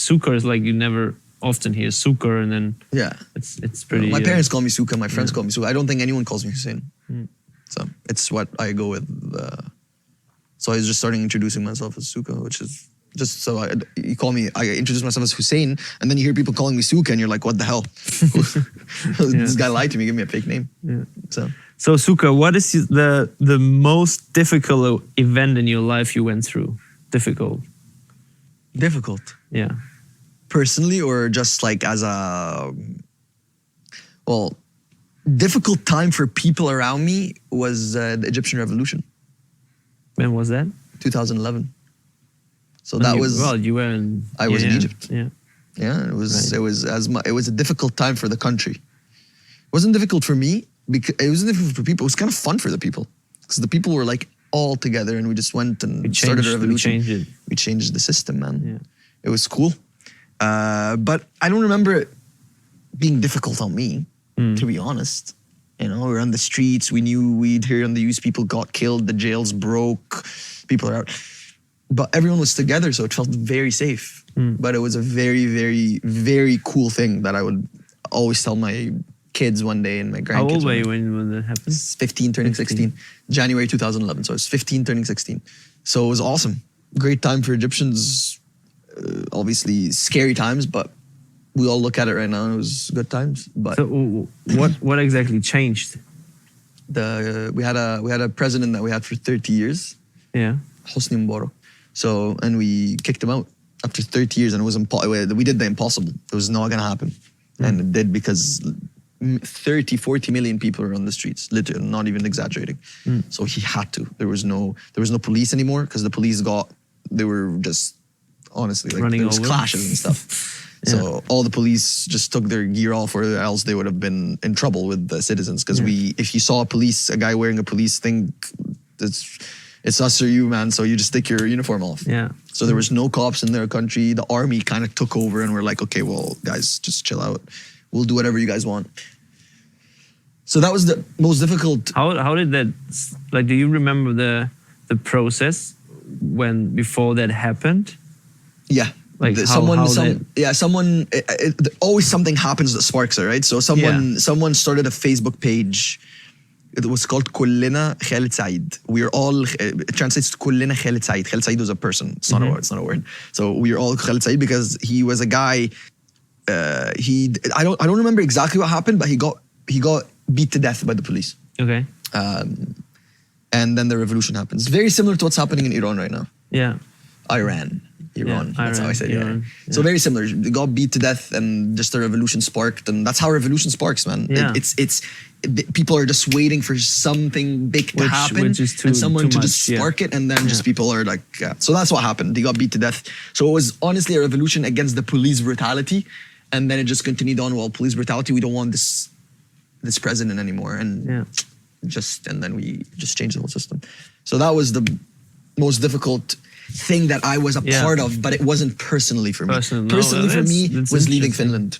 Suka is like you never often hear Suka, and then Yeah. it's pretty. My parents call me Suka. My friends call me Suka. I don't think anyone calls me Hussein. So it's what I go with. So I was just starting introducing myself as Suka, which is just so you call me. I introduce myself as Hussein, and then you hear people calling me Suka, and you're like, "What the hell? This guy lied to me. Give me a fake name." Yeah. So Suka, what is the most difficult event in your life you went through? Difficult. Yeah. Personally, or just like as a difficult time for people around me was the Egyptian Revolution, When was that? 2011. So that was you were in. I was in Egypt. Yeah. Yeah, it was. Right. It was a difficult time for the country. It wasn't difficult for me because it wasn't difficult for people. It was kind of fun for the people because the people were like all together, and we just went and started a revolution. We changed the system, man. Yeah. It was cool, but I don't remember it being difficult on me, to be honest. You know, we were on the streets. We knew we'd hear on the news people got killed, the jails broke, people are out. But everyone was together, so it felt very safe. But it was a very, very, very cool thing that I would always tell my kids one day and my grandkids. How old were you when that happened? 15, turning 16. January 2011. So I was 15, turning 16. So it was awesome. Great time for Egyptians. Obviously scary times, but we all look at it right now and it was good times. But So what exactly changed? we had a president that we had for 30 years, Yeah. Hosni Mubarak. So, and we kicked him out after 30 years, and it was we did the impossible. It was not gonna happen, and it did because 30, 40 million people are on the streets, literally, not even exaggerating. So he had to. There was no police anymore because the police they were just honestly like Running there was over. clashes and stuff. So all the police just took their gear off, or else they would have been in trouble with the citizens. Because if you saw a guy wearing a police thing, it's us or you, man. So you just take your uniform off. Yeah. So there was no cops in their country. The army kind of took over, and we're like, okay, well, guys, just chill out. We'll do whatever you guys want. So that was the most difficult. How did that? Like, do you remember the process before that happened? Yeah, Like always something happens that sparks it, right? So someone started a Facebook page. It was called Kullina Khalid Said. We're all, it translates to Kullina Khalid Said. Khalid Said was a person. It's not a word. It's not a word. So we're all Khalid Said because he was a guy. I don't remember exactly what happened, but he got beat to death by the police. Okay. And then the revolution happens. Very similar to what's happening in Iran right now. Yeah. Iran. That's how I say it. Iran. Yeah. So very similar. They got beat to death and just the revolution sparked. And that's how revolution sparks, man. Yeah. People are just waiting for something big to happen and someone to just spark it. And then just people are like, yeah. So that's what happened. They got beat to death. So it was honestly a revolution against the police brutality. And then it just continued on. Well, police brutality, we don't want this president anymore. And then we just changed the whole system. So that was the most difficult thing that I was a part of, but it wasn't personally for me. Personally for me was leaving Finland.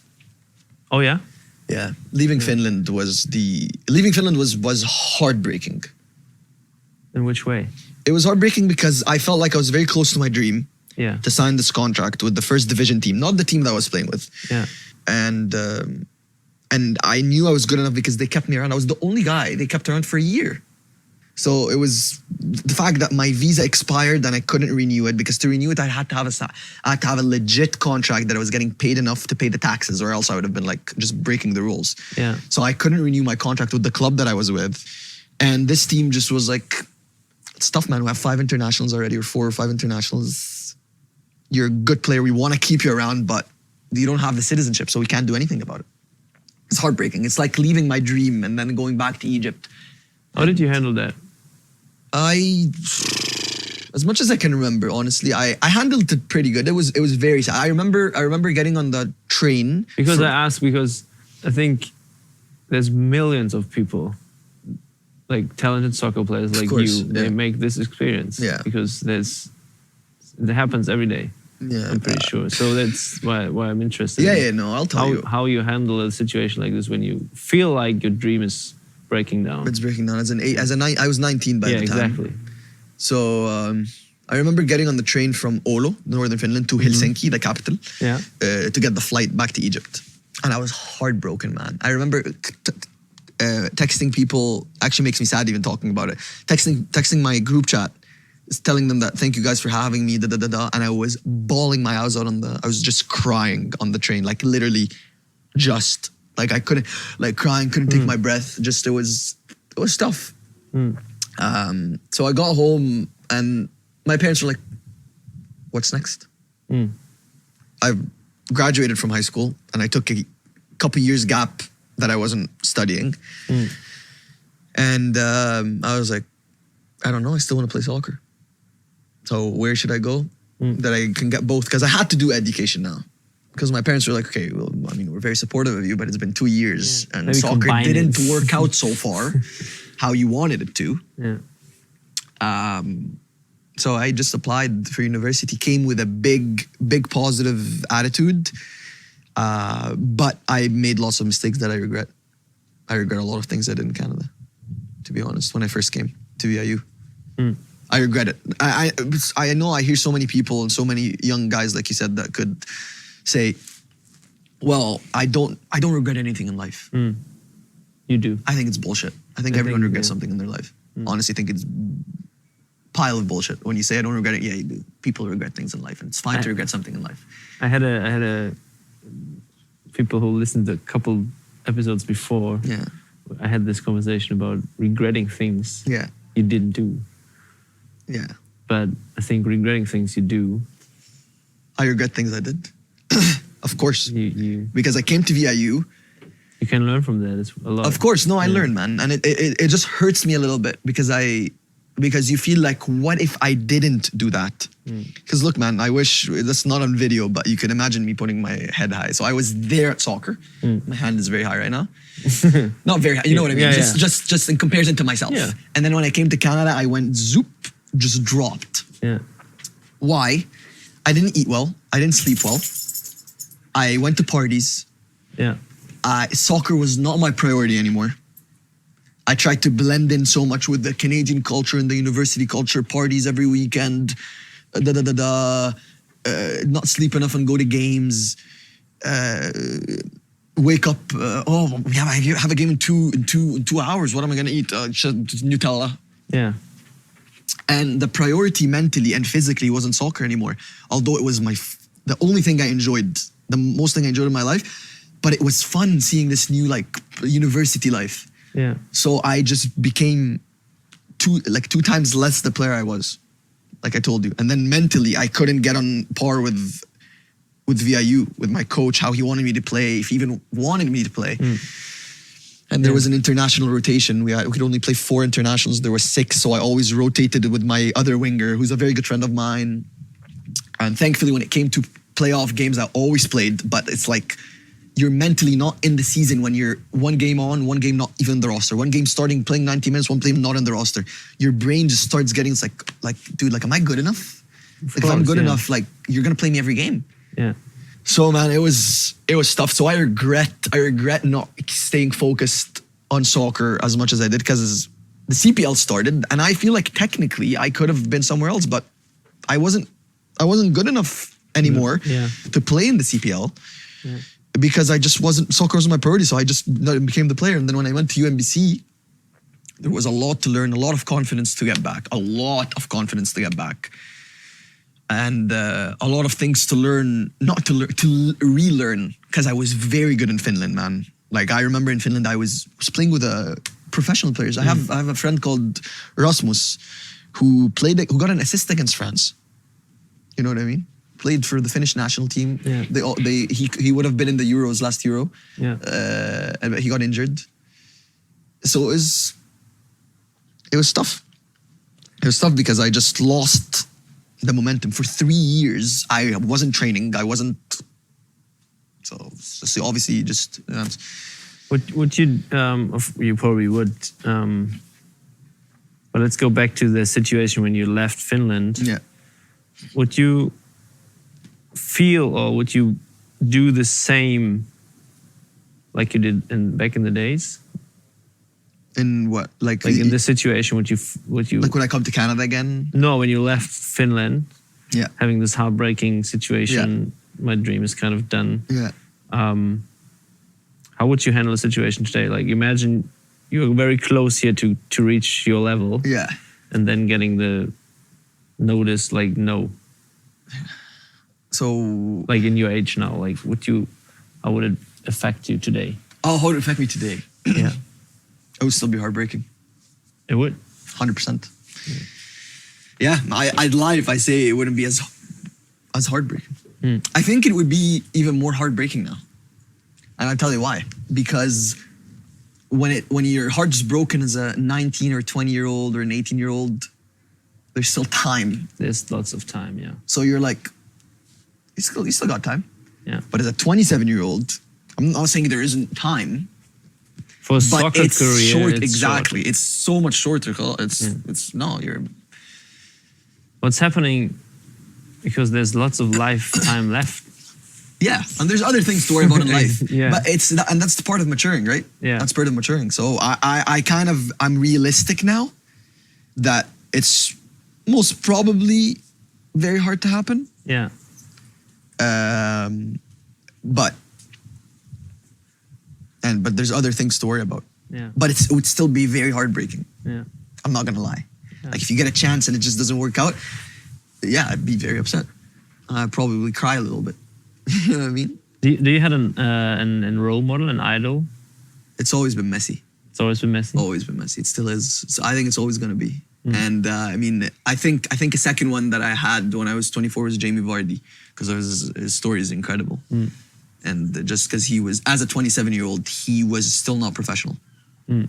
Oh yeah? Yeah. Leaving Finland was heartbreaking. In which way? It was heartbreaking because I felt like I was very close to my dream to sign this contract with the first division team, not the team that I was playing with. Yeah. And I knew I was good enough because they kept me around. I was the only guy they kept around for a year. So it was the fact that my visa expired and I couldn't renew it, because to renew it I had to have a legit contract that I was getting paid enough to pay the taxes, or else I would have been like just breaking the rules. Yeah. So I couldn't renew my contract with the club that I was with, and this team just was like, it's tough, man. We have 5 internationals already, or 4 or 5 internationals. You're a good player. We want to keep you around, but you don't have the citizenship, so we can't do anything about it. It's heartbreaking. It's like leaving my dream and then going back to Egypt. How did you handle that? As much as I can remember, honestly, I handled it pretty good. It was very sad. I remember getting on the train. Because I asked because I think there's millions of people, like talented soccer players like you, they make this experience. Yeah. Because it happens every day. Yeah. I'm pretty sure. So that's why I'm interested. No, I'll tell you. How you handle a situation like this when you feel like your dream is breaking down. It's breaking down. I was 19 by the time. Yeah, exactly. So I remember getting on the train from Oulu, northern Finland, to Helsinki, the capital, to get the flight back to Egypt. And I was heartbroken, man. I remember texting people, actually makes me sad even talking about it, texting my group chat, telling them that thank you guys for having me, and I was bawling my eyes out I was just crying on the train, like literally just, like I couldn't, like crying, couldn't take my breath, just it was tough. So I got home and my parents were like, what's next? I graduated from high school and I took a couple years gap that I wasn't studying. And I was like, I don't know, I still want to play soccer. So where should I go that I can get both? Because I had to do education now. Because my parents were like, okay, well, I mean, we're very supportive of you, but it's been 2 years and maybe soccer didn't work out so far how you wanted it to. Yeah. So I just applied for university, came with a big positive attitude. But I made lots of mistakes that I regret. I regret a lot of things I did in Canada, to be honest, when I first came to VIU. I regret it. I know I hear so many people and so many young guys, like you said, that could say, well, I don't regret anything in life. You do. I think it's bullshit. I think everyone regrets something in their life. Honestly, I think it's pile of bullshit. When you say I don't regret it, yeah, you do. People regret things in life, and it's fine to regret something in life. I had a people who listened to a couple episodes before. Yeah. I had this conversation about regretting things you didn't do. Yeah. But I think regretting things you do. I regret things I did. Of course. Because I came to VIU. You can learn from that. It's a lot. Of course. No, I learned, man. And it just hurts me a little bit because you feel like, what if I didn't do that? Because look, man, I wish that's not on video, but you can imagine me putting my head high. So I was there at soccer. My hand is very high right now. Not very high, you know what I mean? Just in comparison to myself. Yeah. And then when I came to Canada, I went zoop, just dropped. Yeah. Why? I didn't eat well. I didn't sleep well. I went to parties. Yeah. Soccer was not my priority anymore. I tried to blend in so much with the Canadian culture and the university culture, parties every weekend, not sleep enough and go to games. Wake up. I have a game in 2 hours. What am I gonna eat? Just Nutella. Yeah. And the priority mentally and physically wasn't soccer anymore. Although it was the only thing I enjoyed, the most thing I enjoyed in my life. But it was fun seeing this new like university life. Yeah. So I just became two times less the player I was, like I told you. And then mentally, I couldn't get on par with VIU, with my coach, how he wanted me to play, if he even wanted me to play. And there was an international rotation. We could only play 4 internationals. There were 6, so I always rotated with my other winger, who's a very good friend of mine. And thankfully, when it came to playoff games, I always played. But it's like you're mentally not in the season when you're one game on, one game not even in the roster. One game starting, playing 90 minutes, one game not in the roster. Your brain just starts getting, it's like, dude, like, am I good enough? Like, if I'm good enough, like, you're going to play me every game. Yeah. So, man, it was tough. So I regret not staying focused on soccer as much as I did, because the CPL started, and I feel like technically I could have been somewhere else, but I wasn't good enough anymore to play in the CPL because I just wasn't. Soccer wasn't my priority, so I just became the player. And then when I went to UMBC, there was a lot to learn, a lot of confidence to get back, and a lot of things to learn, to relearn, because I was very good in Finland, man. Like, I remember in Finland, I was playing with professional players. I have a friend called Rasmus who got an assist against France. You know what I mean? Played for the Finnish national team. Yeah. He would have been in the Euros last Euro. Yeah. But he got injured. So it was tough. It was tough because I just lost the momentum. For 3 years, I wasn't training. So obviously just... Would you, you probably would, but let's go back to the situation when you left Finland. Yeah. Would you feel, or would you do the same like you did back in the days? In what? Like in this situation, would you... Like when I come to Canada again? No, when you left Finland. Yeah. Having this heartbreaking situation, my dream is kind of done. Yeah. How would you handle the situation today? Like, imagine you're very close here to reach your level. Yeah. And then getting the notice, like, no. So... Like, in your age now, like, how would it affect you today? Oh, how would it affect me today? Yeah. It would still be heartbreaking. It would? 100%. Yeah, I'd lie if I say it wouldn't be as heartbreaking. I think it would be even more heartbreaking now. And I'll tell you why. Because when your heart's broken as a 19 or 20-year-old or an 18-year-old, there's still time. There's lots of time, yeah. So you're like, you still got time. Yeah. But as a 27-year-old, I'm not saying there isn't time. For a soccer career, short. Exactly. It's so much shorter. What's happening, because there's lots of lifetime left. Yeah, and there's other things to worry about in life. Yeah. But that's the part of maturing, right? Yeah. That's part of maturing. So I'm realistic now that it's most probably very hard to happen. Yeah. But there's other things to worry about. Yeah. But it would still be very heartbreaking. Yeah. I'm not gonna lie. Yeah. Like, if you get a chance and it just doesn't work out, yeah, I'd be very upset. I'd probably cry a little bit. You know what I mean? Do you have an role model, an idol? It's always been Messi. It's always been Messi? Always been Messi. It still is. So I think it's always going to be. And I think a second one that I had when I was 24 was Jamie Vardy, because his story is incredible. And just because he was, as a 27-year-old, he was still not professional. You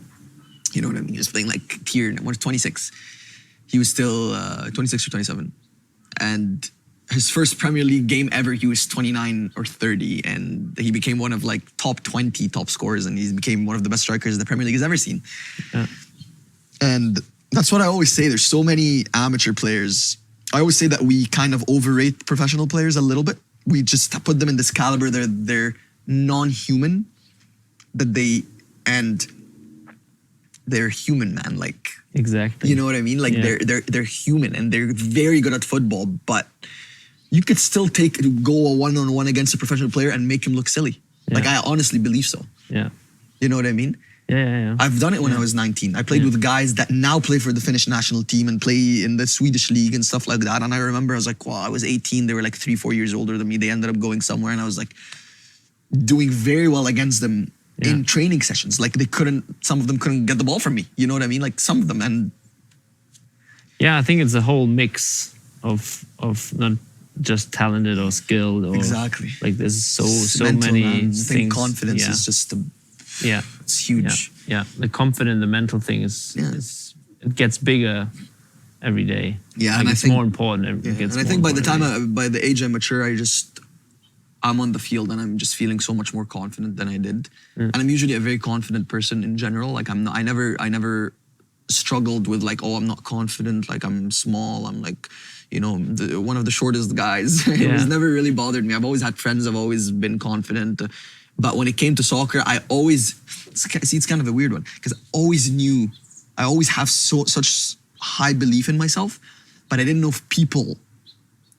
know what I mean? He was playing like tier, when 26. He was still 26 or 27. And his first Premier League game ever, he was 29 or 30, and he became one of like top 20 top scorers, and he became one of the best strikers the Premier League has ever seen. Yeah. And that's what I always say. There's so many amateur players. I always say that we kind of overrate professional players a little bit. We just put them in this caliber. They're non-human, they're human, man. Like, exactly. You know what I mean? Like, they're human, and they're very good at football, but you could still go a one-on-one against a professional player and make him look silly. Like, I honestly believe so. Yeah. You know what I mean? Yeah. I've done it when I was 19. I played with guys that now play for the Finnish national team and play in the Swedish league and stuff like that. And I remember I was like, wow, I was 18. They were like 3-4 years older than me. They ended up going somewhere and I was like doing very well against them in training sessions. Like some of them couldn't get the ball from me. You know what I mean? Like some of them. And yeah, I think it's a whole mix of not just talented or skilled or exactly. Like there's so mental, many man. things. I think confidence is just it's huge. Yeah. The confident, the mental thing is it gets bigger every day. Yeah, like and it's more important. And I think by the age I mature, I'm on the field and I'm just feeling so much more confident than I did. And I'm usually a very confident person in general. Like I never struggled with like, oh, I'm not confident. Like I'm small. I'm like, you know, one of the shortest guys. It was never really bothered me. I've always had friends. I've always been confident. But when it came to soccer, it's kind of a weird one because I always have such high belief in myself, but I didn't know if people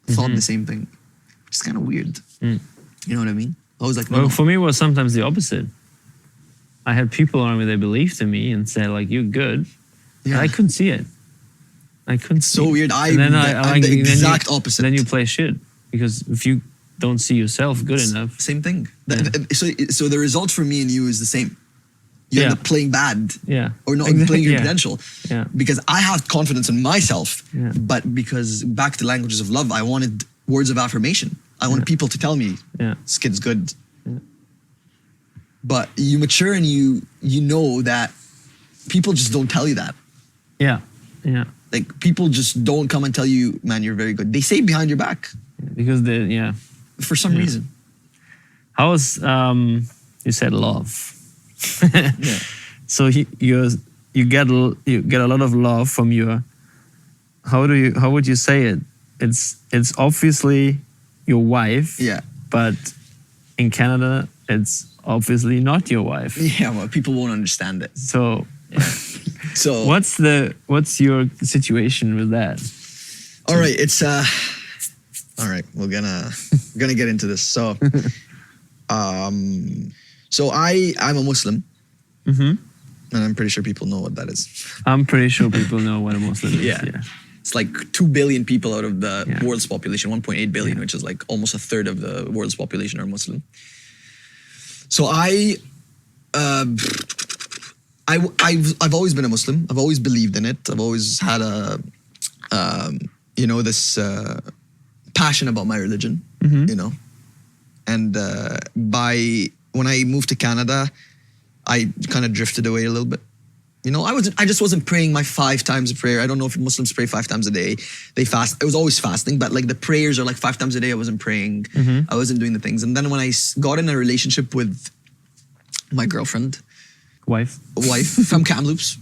thought the same thing, which is kind of weird. You know what I mean? I was like, no. For me, it was sometimes the opposite. I had people around me that believed in me and said like, you're good. Yeah. And I couldn't see it. So weird. I'm the exact opposite. Then you play shit because if you don't see yourself good enough. Same thing. So the result for me and you is the same. You end up playing bad. Yeah. Or not playing your potential. Yeah. Because I have confidence in myself. Yeah. But because back to languages of love, I wanted words of affirmation. I want people to tell me this kid's good. Yeah. But you mature and you know that people just don't tell you that. Yeah. Yeah. Like people just don't come and tell you, man, you're very good. They say it behind your back. Because for some reason. How was you said love? So you get a lot of love from your. How would you say it? It's obviously your wife. Yeah. But in Canada, it's obviously not your wife. Yeah, well, people won't understand it. So. So what's your situation with that? All right, it's all right. We're gonna get into this. So, so I'm a Muslim, and I'm pretty sure people know what that is. I'm pretty sure people know what a Muslim is. Yeah. It's like 2 billion people out of the world's population, 1.8 billion, which is like almost a third of the world's population are Muslim. So I've always been a Muslim. I've always believed in it. I've always had this passion about my religion, you know. And when I moved to Canada, I kind of drifted away a little bit. You know, I just wasn't praying my 5 times a prayer. I don't know if Muslims pray 5 times a day. They fast. I was always fasting, but like the prayers are like 5 times a day. I wasn't praying. I wasn't doing the things. And then when I got in a relationship with my girlfriend, wife from Kamloops,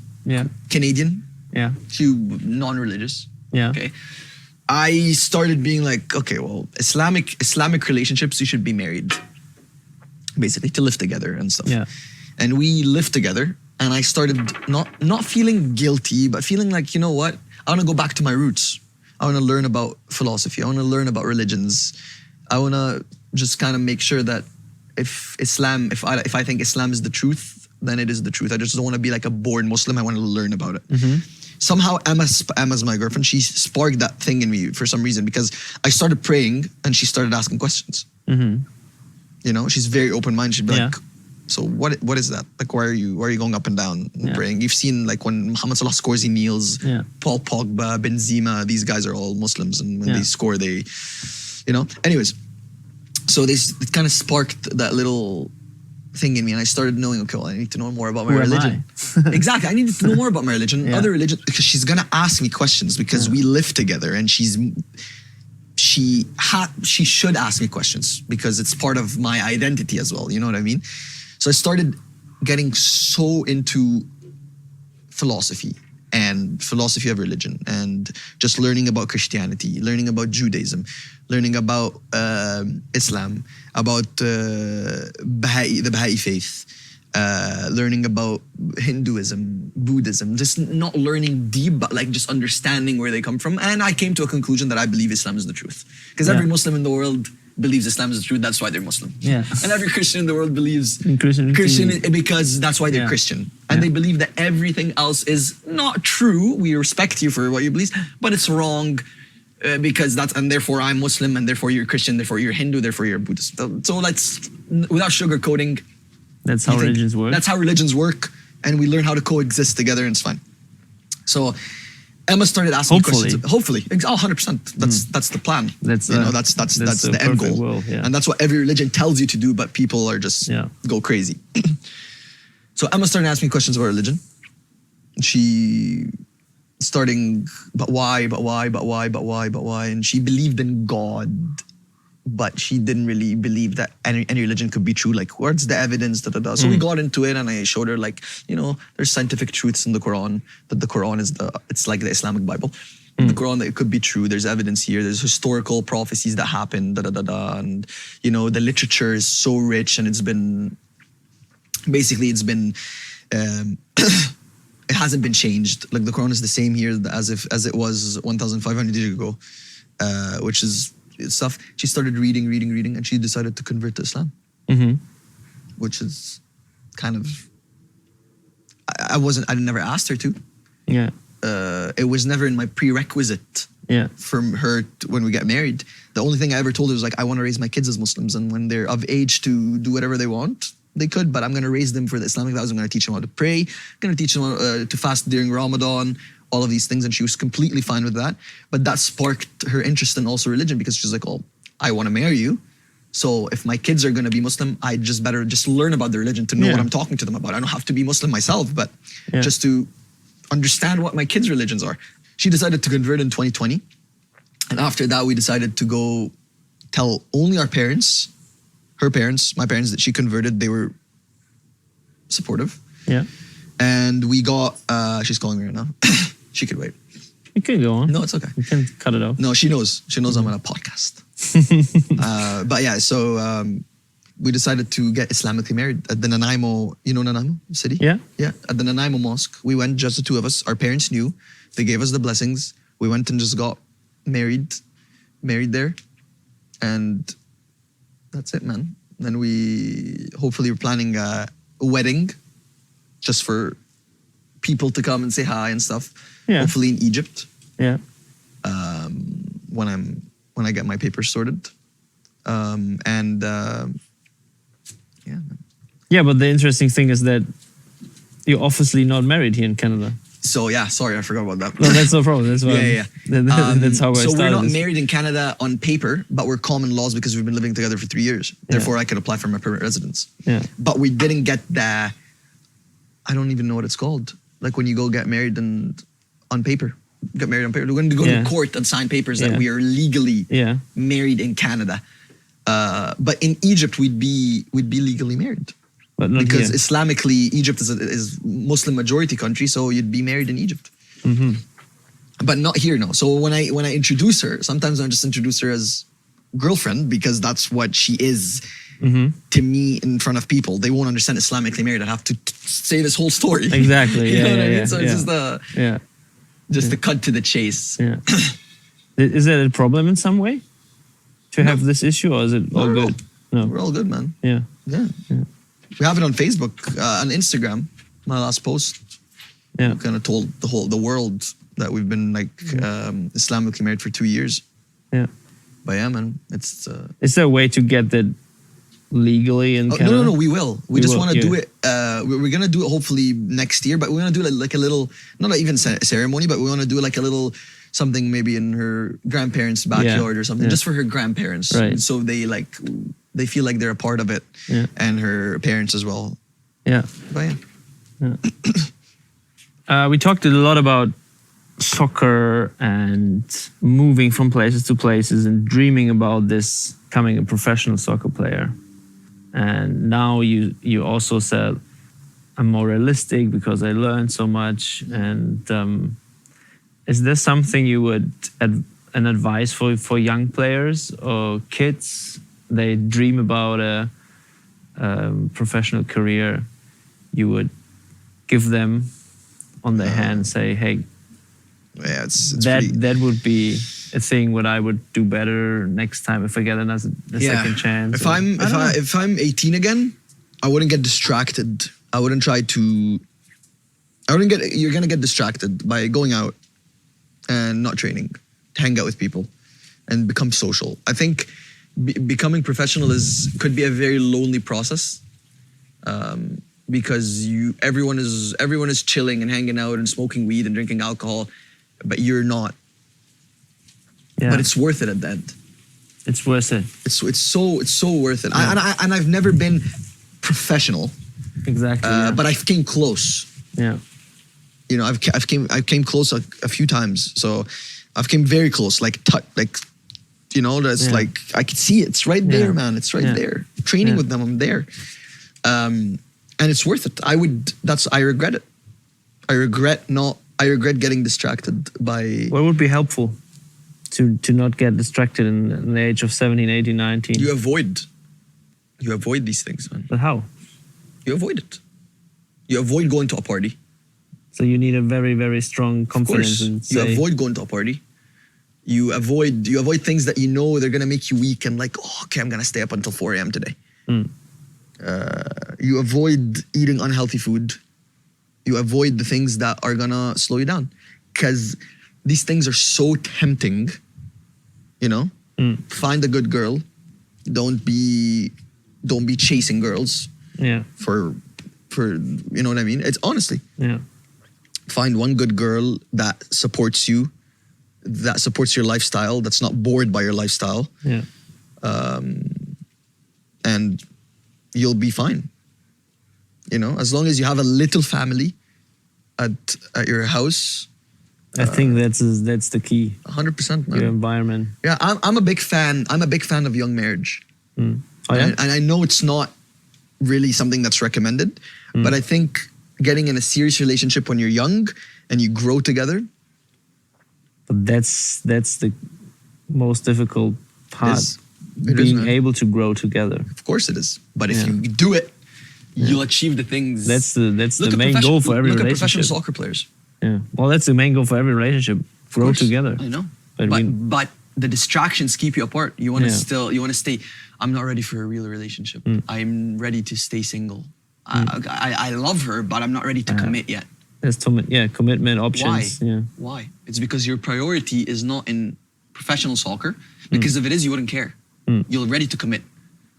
Canadian, she non-religious, okay. I started being like, okay, well, Islamic relationships, you should be married, basically, to live together and stuff. Yeah. And we lived together, and I started not feeling guilty, but feeling like, you know what, I want to go back to my roots. I want to learn about philosophy. I want to learn about religions. I want to just kind of make sure that if I think Islam is the truth, then it is the truth. I just don't want to be like a born Muslim. I want to learn about it. Somehow Emma's my girlfriend. She sparked that thing in me for some reason because I started praying and she started asking questions. You know, she's very open-minded. She'd be like, so what is that? Like, why are you going up and down and praying? You've seen like when Mohamed Salah scores, he kneels. Paul Pogba, Benzema, these guys are all Muslims, and when they score, they, you know. Anyways, so it kind of sparked that little thing in me, and I started knowing, okay, well, I need to know more about my religion. Exactly, I needed to know more about my religion, other religions, because she's gonna ask me questions because we live together, and she should ask me questions because it's part of my identity as well. You know what I mean? So I started getting so into philosophy and philosophy of religion and just learning about Christianity, learning about Judaism, learning about Islam, about the Baha'i faith, learning about Hinduism, Buddhism, just not learning deep, but like just understanding where they come from. And I came to a conclusion that I believe Islam is the truth. Because every Muslim in the world believes Islam is the truth, that's why they're Muslim. Yeah. And every Christian in the world believes Christian because that's why they're Christian. And they believe that everything else is not true. We respect you for what you believe, but it's wrong because that's, and therefore I'm Muslim, and therefore you're Christian, therefore you're Hindu, therefore you're Buddhist. So let's, without sugarcoating, that's how religions work. That's how religions work, and we learn how to coexist together, and it's fine. So Emma started asking questions. Hopefully, 100%. That's the plan. That's the end goal, world, and that's what every religion tells you to do. But people are just go crazy. So Emma started asking me questions about religion. She starting, but why, and she believed in God, but she didn't really believe that any religion could be true. Like, what's the evidence? So we got into it, and I showed her, like, there's scientific truths in the Quran, that the Quran is it's like the Islamic Bible. The Quran, that it could be true. There's evidence here. There's historical prophecies that happen, and the literature is so rich, and it's been it hasn't been changed. Like, the Quran is the same here as it was 1,500 years ago, which is stuff. She started reading, and she decided to convert to Islam, which is kind of, I never asked her to. Yeah. It was never in my prerequisite. From her when we got married. The only thing I ever told her was, like, I want to raise my kids as Muslims, and when they're of age to do whatever they want, they could, but I'm going to raise them for the Islamic values. I'm going to teach them how to pray. I'm going to teach them how to fast during Ramadan, all of these things. And she was completely fine with that. But that sparked her interest in also religion, because she's like, oh, I want to marry you. So if my kids are going to be Muslim, I just better just learn about the religion to know what I'm talking to them about. I don't have to be Muslim myself, but just to understand what my kids' religions are. She decided to convert in 2020. And after that, we decided to go tell only our parents, her parents, my parents, that she converted. They were supportive. Yeah. And we got, she's calling me right now. She could wait. You can go on. No, it's okay. You can cut it off. No, she knows. She knows I'm on a podcast. But yeah, so we decided to get Islamically married at the Nanaimo, Nanaimo city? Yeah. Yeah, at the Nanaimo mosque. We went, just the two of us. Our parents knew. They gave us the blessings. We went and just got married there. And that's it, man. Then we're planning a wedding just for people to come and say hi and stuff. Yeah. Hopefully in Egypt. Yeah. When I get my papers sorted. Yeah, man. Yeah, but the interesting thing is that you're obviously not married here in Canada. So yeah, sorry, I forgot about that. No, that's no problem. That's why. That's how I started. So we're not married in Canada on paper, but we're common laws because we've been living together for 3 years. Therefore, I could apply for my permanent residence. Yeah. But we didn't get I don't even know what it's called. Like when you go get married on paper. Get married on paper. We're going to go to court and sign papers that we are legally married in Canada. But in Egypt, we'd be legally married. But not because here. Islamically, Egypt is Muslim majority country, so you'd be married in Egypt. Mm-hmm. But not here, no. So when I introduce her, sometimes I just introduce her as girlfriend because that's what she is to me in front of people. They won't understand Islamically married. I'd have to say this whole story. Exactly. You know what I mean? So it's just the cut to the chase. Yeah. Is that a problem in some way to have this issue, or is it all good? No, we're all good, man. Yeah. We have it on Facebook, on Instagram. My last post, kind of told the world that we've been Islamically married for 2 years. Yeah, but yeah, man, it's. Is there a way to get that legally in Canada? No, we will. We just want to do it. We're gonna do it hopefully next year, but we want to do it like a little, not even ceremony, but we want to do like a little something maybe in her grandparents' backyard or something, just for her grandparents, right? So they feel like they're a part of it, and her parents as well. Yeah. But we talked a lot about soccer and moving from places to places and dreaming about this, becoming a professional soccer player. And now you also said, I'm more realistic because I learned so much. And is there something you would an advice for young players or kids? They dream about a professional career. you would give them on the hand, say, hey, Yeah, it's that would be a thing what I would do better next time if I get a second chance. If I'm 18 again, I wouldn't get distracted. I wouldn't try to. You're gonna get distracted by going out and not training, hang out with people, and become social. I think becoming professional could be a very lonely process, because everyone is chilling and hanging out and smoking weed and drinking alcohol, but you're not. Yeah. But it's worth it at the end. It's worth it. It's so worth it. Yeah. And I've never been professional. Exactly. But I came close. Yeah. You know, I came close a few times. So I've came very close. You know, that's like I could see it. It's right there, man. It's right there. Training with them, I'm there. And it's worth it. I regret it. I regret getting distracted by. What would be helpful to not get distracted in the age of 17, 18, 19? You avoid these things, man. But how? You avoid it. You avoid going to a party. So you need a very, very strong confidence. You avoid going to a party. You avoid things that you know they're gonna make you weak and like, oh, okay, I'm gonna stay up until 4 a.m. today. You avoid eating unhealthy food. You avoid the things that are gonna slow you down, because these things are so tempting. You know, find a good girl. Don't be chasing girls. Yeah. For you know what I mean? It's honestly. Yeah. Find one good girl that supports you, that supports your lifestyle, that's not bored by your lifestyle. Yeah. And you'll be fine. You know, as long as you have a little family at your house. I think that's the key. 100%, man. Your environment. Yeah, I'm a big fan. I'm a big fan of young marriage. Oh, yeah? And I know it's not really something that's recommended, but I think getting in a serious relationship when you're young and you grow together. But that's the most difficult part. Being able to grow together. Of course it is. But if you do it, you'll achieve the things. That's the main goal for every relationship. Look at professional soccer players. Yeah. Well, that's the main goal for every relationship. Grow together. I know. But the distractions keep you apart. You want to stay. I'm not ready for a real relationship. I'm ready to stay single. I love her, but I'm not ready to commit yet. There's commitment options. Why? Yeah. Why? It's because your priority is not in professional soccer. Because if it is, you wouldn't care. You're ready to commit.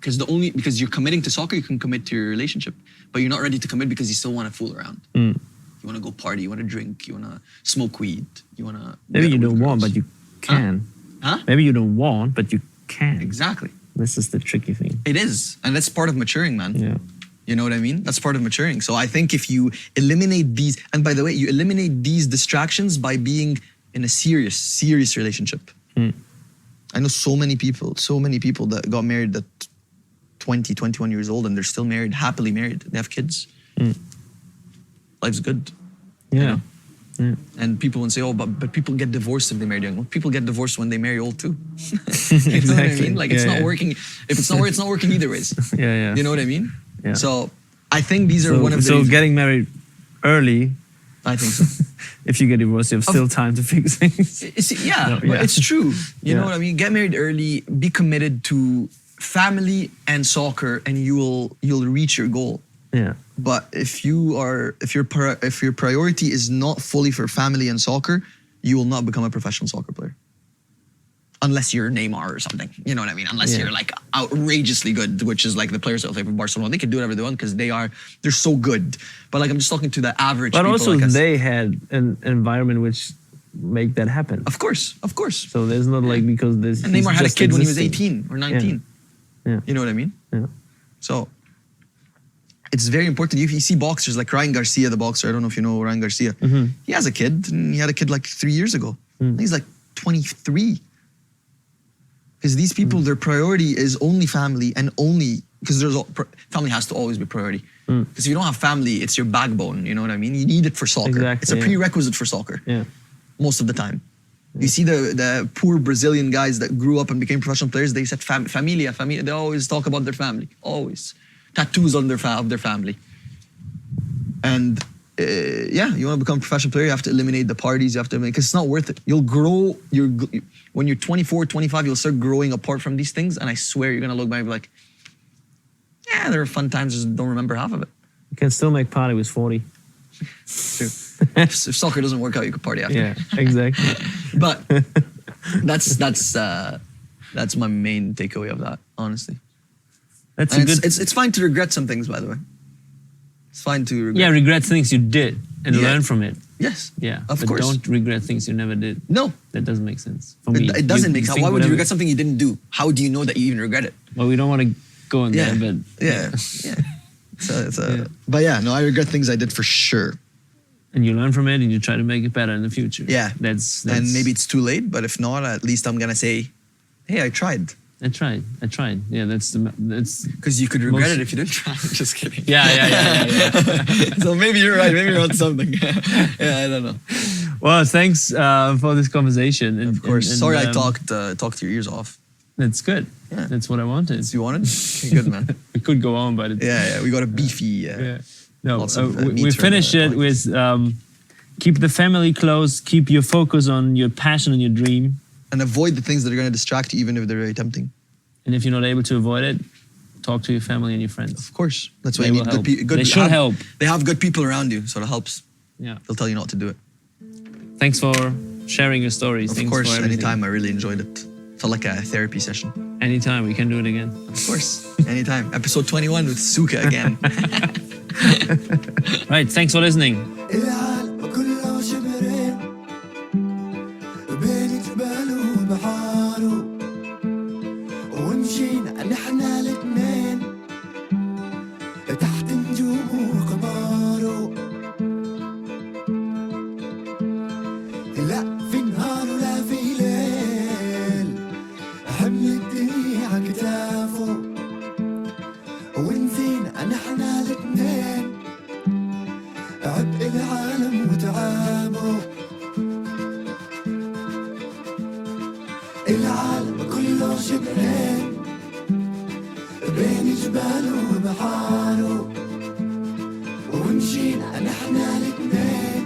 Because you're committing to soccer, you can commit to your relationship. But you're not ready to commit because you still want to fool around. You want to go party, you want to drink, you want to smoke weed, you want to... Maybe you don't want, but you can. Huh? Maybe you don't want, but you can. Exactly. This is the tricky thing. It is. And that's part of maturing, man. Yeah. You know what I mean? That's part of maturing. So I think if you eliminate these... And by the way, you eliminate these distractions by being in a serious relationship. I know so many people that got married at 20, 21 years old and they're still married, happily married. They have kids. Life's good. Yeah. You know? Yeah. And people would say, oh, but people get divorced if they marry young. Well, people get divorced when they marry old too. Exactly. You know what I mean? Like it's not working. If it's not working, it's not working either ways. Yeah. You know what I mean? Yeah. So I think these are one of the reasons. Getting married early, I think so. If you get divorced, you have still time to fix things. But it's true. You know what I mean? Get married early, be committed to family and soccer, and you'll reach your goal. Yeah. But if your priority is not fully for family and soccer, you will not become a professional soccer player. Unless you're Neymar or something. You know what I mean? Unless you're like outrageously good, which is like the players that play for Barcelona. They can do whatever they want because they're so good. But like I'm just talking to the average people. But also like they had an environment which make that happen. Of course. So there's not like because there's... And Neymar had a kid when he was 18 or 19. Yeah. You know what I mean? Yeah. So it's very important. If you see boxers like Ryan Garcia, the boxer, I don't know if you know Ryan Garcia. He has a kid, and he had a kid like 3 years ago. He's like 23. Because these people, their priority is only family and only... Because family has to always be priority. Because if you don't have family, it's your backbone, you know what I mean? You need it for soccer. Exactly, it's a prerequisite for soccer. Yeah. Most of the time. You see the poor Brazilian guys that grew up and became professional players, they said familia. They always talk about their family, always. Tattoos on of their family. And you want to become a professional player, you have to eliminate the parties, you have to eliminate, because it's not worth it. You'll grow, when you're 24, 25, you'll start growing apart from these things, and I swear you're going to look back and be like, yeah, there were fun times, just don't remember half of it. You can still make party with 40. True. If soccer doesn't work out, you can party after. Yeah, exactly. But that's my main takeaway of that, honestly. That's And a good. it's fine to regret some things, by the way. It's fine to regret. Yeah, regret things you did and Yeah. learn from it. Yes. Yeah, Of but course. don't regret things you never did. No, That doesn't make sense for me. it doesn't make sense. think Why would you whatever- regret something you didn't do? How do you know that you even regret it? Well, we don't want to go in Yeah. there, but Yeah. So, Yeah. But yeah, no, I regret things I did for sure. and you learn from it and you try to make it better in the future. Yeah. That's And maybe it's too late, but if not, at least I'm gonna say, hey, I tried. I tried. Yeah, that's Because you could regret Most- it if you didn't try. Just kidding. yeah. So maybe you're right. Maybe you're on something. Yeah, I don't know. Well, thanks for this conversation. And, Of course. and, Sorry, I talked your ears off. That's good. Yeah. That's what I wanted. You wanted? Okay, good, man. We could go on, but it's, Yeah, we got a beefy. yeah. No, Lots of, we meat from, finished it Walkies. with keep the family close, keep your focus on your passion and your dream. And avoid the things that are going to distract you, even if they're very tempting. And if you're not able to avoid it, talk to your family and your friends. Of course. That's why They you will need help. good people. They should help. They have good people around you, so it helps. Yeah. They'll tell you not to do it. Thanks for sharing your stories. Of Thanks course, for everything. anytime. I really enjoyed it. Felt like a therapy session. Anytime. We can do it again. Of course, anytime. Episode 21 with Suka again. Right. Thanks for listening. العالم كله شبرين بين جبال وبحاره ومشينا نحنا الاتنين تحت نجوم وقماره لا في نهار ولا في ليل حمل الدنيا على كتافه ونسينا نحنا الاتنين عبء العالم وتعابه العالم كله شبرين بين جباله وبحاره ومشينا نحنا الاتنين